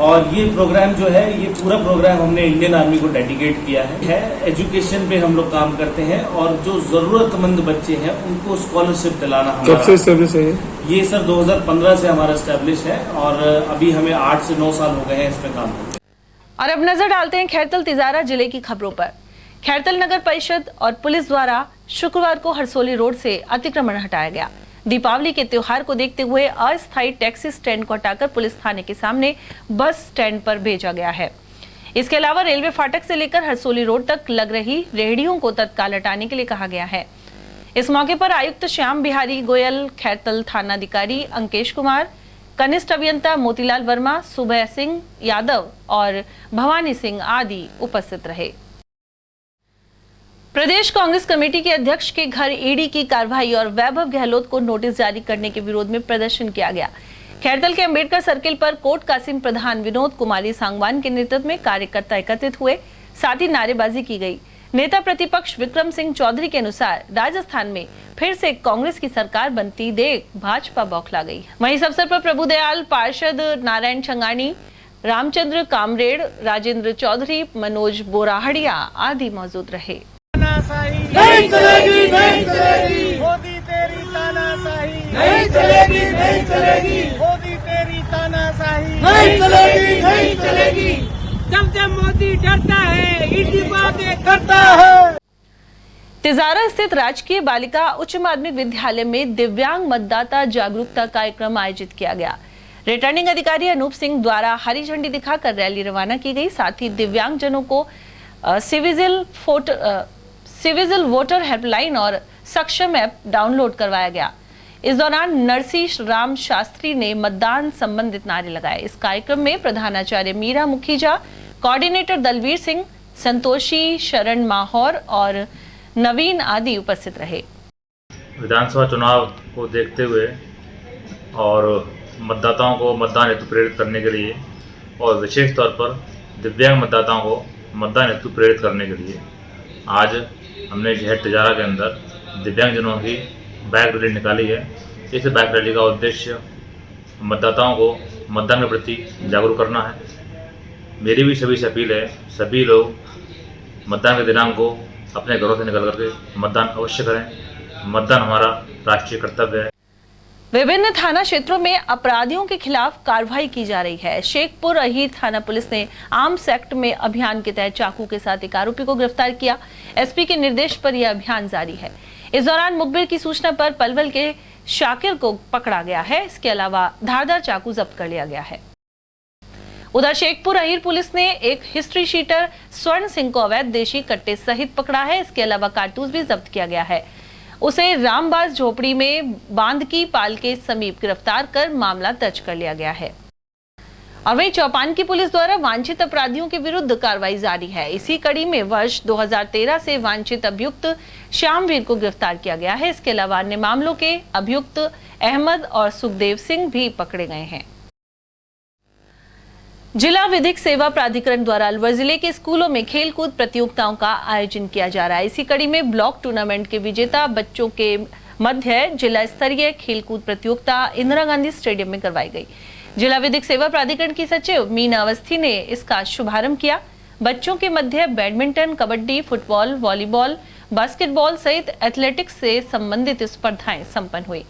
और ये प्रोग्राम जो है, ये पूरा प्रोग्राम हमने इंडियन आर्मी को डेडिकेट किया है। एजुकेशन पे हम लोग काम करते हैं और जो जरूरतमंद बच्चे हैं उनको स्कॉलरशिप दिलाना हमारा। कब से एस्टेब्लिश है ये सर 2015 से हमारा एस्टेब्लिश है और अभी हमें 8 से 9 साल हो गए हैं इसमें काम करते। और अब नजर डालते हैं खैरतल तिजारा जिले की खबरों पर। खैरतल नगर परिषद और पुलिस द्वारा शुक्रवार को हरसोली रोड से अतिक्रमण हटाया गया। दीपावली के त्योहार को देखते हुए अस्थायी टैक्सी स्टैंड को हटाकर पुलिस थाने के सामने बस स्टैंड पर भेजा गया है। इसके अलावा रेलवे फाटक से लेकर हरसोली रोड तक लग रही रेहड़ियों को तत्काल हटाने के लिए कहा गया है। इस मौके पर आयुक्त श्याम बिहारी गोयल, खैरतल थानाधिकारी अंकेश कुमार, कनिष्ठ अभियंता मोतीलाल वर्मा, सुबह सिंह यादव और भवानी सिंह आदि उपस्थित रहे। प्रदेश कांग्रेस कमेटी के अध्यक्ष के घर ईडी की कार्रवाई और वैभव गहलोत को नोटिस जारी करने के विरोध में प्रदर्शन किया गया। खैरतल के अंबेडकर सर्किल पर कोट कासिम प्रधान विनोद कुमारी सांगवान के नेतृत्व में कार्यकर्ता एकत्रित हुए, साथ ही नारेबाजी की गई। नेता प्रतिपक्ष विक्रम सिंह चौधरी के अनुसार राजस्थान में फिर से कांग्रेस की सरकार बनती देख भाजपा बौखला गई। वहीं इस अवसर पर प्रभुदयाल, पार्षद नारायण छंगानी, रामचंद्र कामरेड, राजेंद्र चौधरी, मनोज बोराहड़िया आदि मौजूद रहे। नहीं चलेगी, नहीं चलेगी, मोदी तेरी तानाशाही नहीं चलेगी, नहीं चलेगी, मोदी तेरी तानाशाही नहीं चलेगी, नहीं चलेगी। जब मोदी डरता है, ईडी बातें करता है। तिजारा स्थित राजकीय बालिका उच्च माध्यमिक विद्यालय में दिव्यांग मतदाता जागरूकता कार्यक्रम आयोजित किया गया। रिटर्निंग अधिकारी अनूप सिंह द्वारा हरी झंडी दिखाकर रैली रवाना की गई। साथ ही दिव्यांगजनों को सिविजिल वोटर हेल्पलाइन और सक्षम ऐप डाउनलोड करवाया गया। इस दौरान नरसी राम शास्त्री ने मतदान संबंधित नारे लगाए। इस कार्यक्रम में प्रधानाचार्य मीरा मुखीजा, कोऑर्डिनेटर दलवीर सिंह, संतोषी शरण माहौर और नवीन आदि उपस्थित रहे। विधानसभा चुनाव को देखते हुए और मतदाताओं को मतदान हेतु प्रेरित करने के लिए और विशेष तौर पर दिव्यांग मतदाताओं को मतदान हेतु प्रेरित करने के लिए आज हमने शहर तिजारा के अंदर दिव्यांगजनों की बाइक रैली निकाली है। इस बाइक रैली का उद्देश्य मतदाताओं को मतदान के प्रति जागरूक करना है। मेरी भी सभी से अपील है, सभी लोग मतदान के दिनांक को अपने घरों से निकल करके मतदान अवश्य करें। मतदान हमारा राष्ट्रीय कर्तव्य है। विभिन्न थाना क्षेत्रों में अपराधियों के खिलाफ कार्रवाई की जा रही है। शेखपुर अहीर थाना पुलिस ने आर्म्स एक्ट में अभियान के तहत चाकू के साथ एक आरोपी को गिरफ्तार किया। एसपी के निर्देश पर यह अभियान जारी है। इस दौरान मुखबिर की सूचना पर पलवल के शाकिर को पकड़ा गया है। इसके अलावा धारदार चाकू जब्त कर लिया गया है। उधर शेखपुर अहीर पुलिस ने एक हिस्ट्री शीटर स्वर्ण सिंह को अवैध देशी कट्टे सहित पकड़ा है। इसके अलावा कारतूस भी जब्त किया गया है। उसे रामबास झोपड़ी में बांधकी पाल के समीप गिरफ्तार कर मामला दर्ज कर लिया गया है। और वहीं चौपान की पुलिस द्वारा वांछित अपराधियों के विरुद्ध कार्रवाई जारी है। इसी कड़ी में वर्ष 2013 से वांछित अभियुक्त श्यामवीर को गिरफ्तार किया गया है। इसके अलावा अन्य मामलों के अभियुक्त अहमद और सुखदेव सिंह भी पकड़े गए हैं। जिला विधिक सेवा प्राधिकरण द्वारा अलवर जिले के स्कूलों में खेलकूद प्रतियोगिताओं का आयोजन किया जा रहा है। इसी कड़ी में ब्लॉक टूर्नामेंट के विजेता बच्चों के मध्य जिला स्तरीय खेलकूद प्रतियोगिता इंदिरा गांधी स्टेडियम में करवाई गई। जिला विधिक सेवा प्राधिकरण की सचिव मीना अवस्थी ने इसका शुभारंभ किया। बच्चों के मध्य badminton, kabaddi, football, volleyball, basketball सहित एथलेटिक्स से संबंधित स्पर्धाएं संपन्न हुई।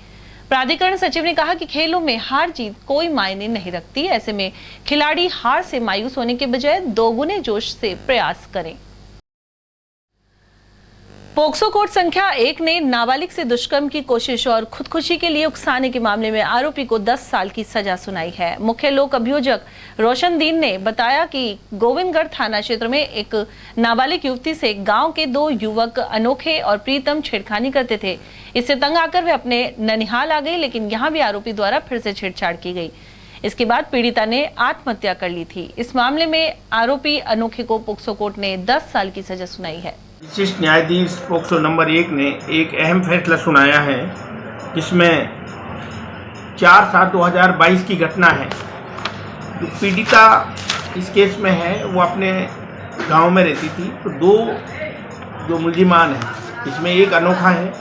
प्राधिकरण सचिव ने कहा कि खेलों में हार जीत कोई मायने नहीं रखती। ऐसे में खिलाड़ी हार से मायूस होने के बजाय दोगुने जोश से प्रयास करें। पोक्सो कोर्ट संख्या 1 ने नाबालिग से दुष्कर्म की कोशिश और खुदकुशी के लिए उकसाने के मामले में आरोपी को 10 साल की सजा सुनाई है। मुख्य लोक अभियोजक रोशनदीन ने बताया कि गोविंदगढ़ थाना क्षेत्र में एक नाबालिग युवती से गांव के 2 युवक अनोखे और प्रीतम छेड़खानी करते थे। इससे तंग आकर वे अपने ननिहाल आ गए, लेकिन यहाँ भी आरोपी द्वारा फिर से छेड़छाड़ की गई। इसके बाद पीड़िता ने आत्महत्या कर ली थी। इस मामले में आरोपी अनोखे को पोक्सो कोर्ट ने 10 साल की सजा सुनाई है। विशिष्ट न्यायाधीश पोक्सो नंबर 1 ने एक अहम फैसला सुनाया है, जिसमें 4/7/2022 की घटना है। जो पीड़िता इस केस में है वो अपने गांव में रहती थी। तो दो जो मुलजिमान हैं इसमें एक अनोखा है,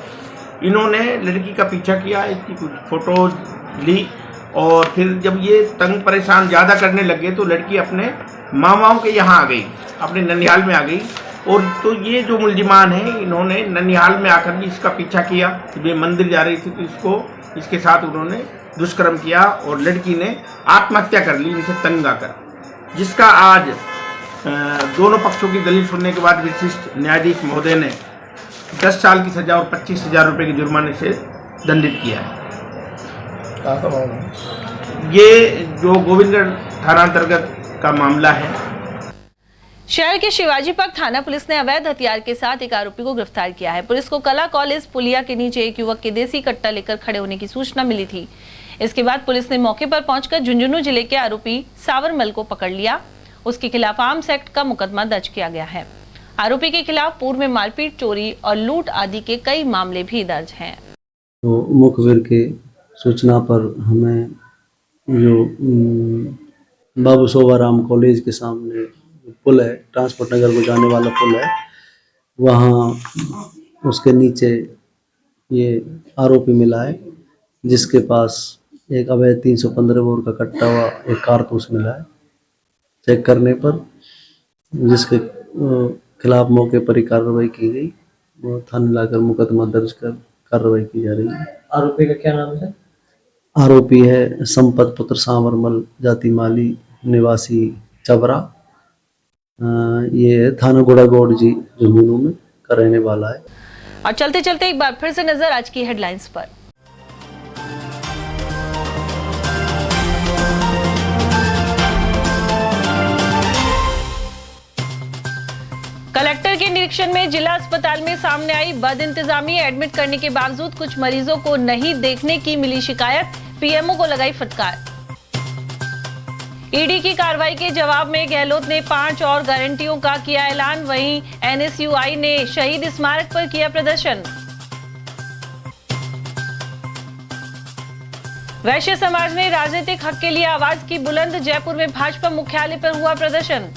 इन्होंने लड़की का पीछा किया, इसकी कुछ फ़ोटोज ली और फिर जब ये तंग परेशान ज़्यादा करने लगे तो लड़की अपने मामाओं के यहाँ आ गई, अपने ननिहाल में आ गई। और तो ये जो मुलजिमान हैं इन्होंने ननिहाल में आकर भी इसका पीछा किया। ये मंदिर जा रही थी तो इसके साथ उन्होंने दुष्कर्म किया और लड़की ने आत्महत्या कर ली इनसे तंग आकर, जिसका आज दोनों पक्षों की दलील सुनने के बाद विशिष्ट न्यायाधीश महोदय ने 10 साल की सजा और 25,000 रुपये के जुर्माने से दंडित किया है। ये जो गोविंदगढ़ थाना अंतर्गत का मामला है। शहर के शिवाजी पार्क थाना पुलिस ने अवैध हथियार के साथ एक आरोपी को गिरफ्तार किया है। पुलिस को कला कॉलेज पुलिया के नीचे एक युवक के देसी कट्टा लेकर खड़े होने की सूचना मिली थी। इसके बाद पुलिस ने मौके पर पहुंचकर झुंझुनू जिले के आरोपी सावरमल को पकड़ लिया। उसके खिलाफ आर्म्स एक्ट का मुकदमा दर्ज किया गया है। आरोपी के खिलाफ पूर्व में मारपीट, चोरी और लूट आदि के कई मामले भी दर्ज हैं। तो मुखबिर के सूचना पर हमें जो बाबू सोवाराम कॉलेज के सामने पुल है, ट्रांसपोर्ट नगर को जाने वाला पुल है, वहाँ उसके नीचे ये आरोपी मिला है, जिसके पास एक अवैध 315 बोर का कट्टा हुआ एक कारतूस मिला है। चेक करने पर जिसके खिलाफ मौके पर ही कार्रवाई की गई, वो थाने लाकर मुकदमा दर्ज कर कार्रवाई की जा रही है। आरोपी का क्या नाम है? आरोपी है संपत पुत्र सावरमल, जाति माली, निवासी चबरा। ये थाना गुड़ागौड़ जी झुंझुनू में का रहने वाला है। और चलते चलते एक बार फिर से नजर आज की हेडलाइंस पर। कलेक्टर के निरीक्षण में जिला अस्पताल में सामने आई बदइंतजामी। एडमिट करने के बावजूद कुछ मरीजों को नहीं देखने की मिली शिकायत, पीएमओ को लगाई फटकार। ईडी की कार्रवाई के जवाब में गहलोत ने 5 और गारंटियों का किया ऐलान। वहीं एनएसयूआई ने शहीद स्मारक पर किया प्रदर्शन। वैश्य समाज ने राजनीतिक हक के लिए आवाज की बुलंद। जयपुर में भाजपा मुख्यालय पर हुआ प्रदर्शन।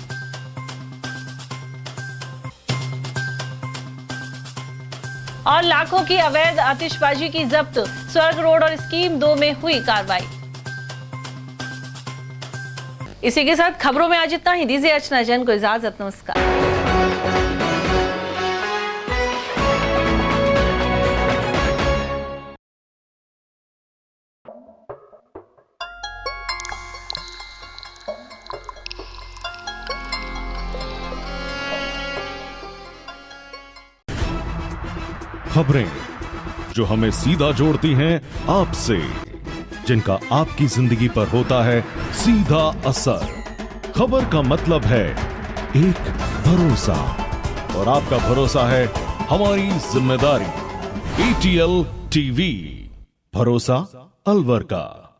और लाखों की अवैध आतिशबाजी की जब्त। स्वर्ग रोड और स्कीम 2 में हुई कार्रवाई। इसी के साथ खबरों में आज इतना ही। दीजिए अर्चना जैन को इजाजत। नमस्कार। खबरें जो हमें सीधा जोड़ती हैं आपसे, जिनका आपकी जिंदगी पर होता है सीधा असर। खबर का मतलब है एक भरोसा, और आपका भरोसा है हमारी जिम्मेदारी। ATL TV, भरोसा अलवर का।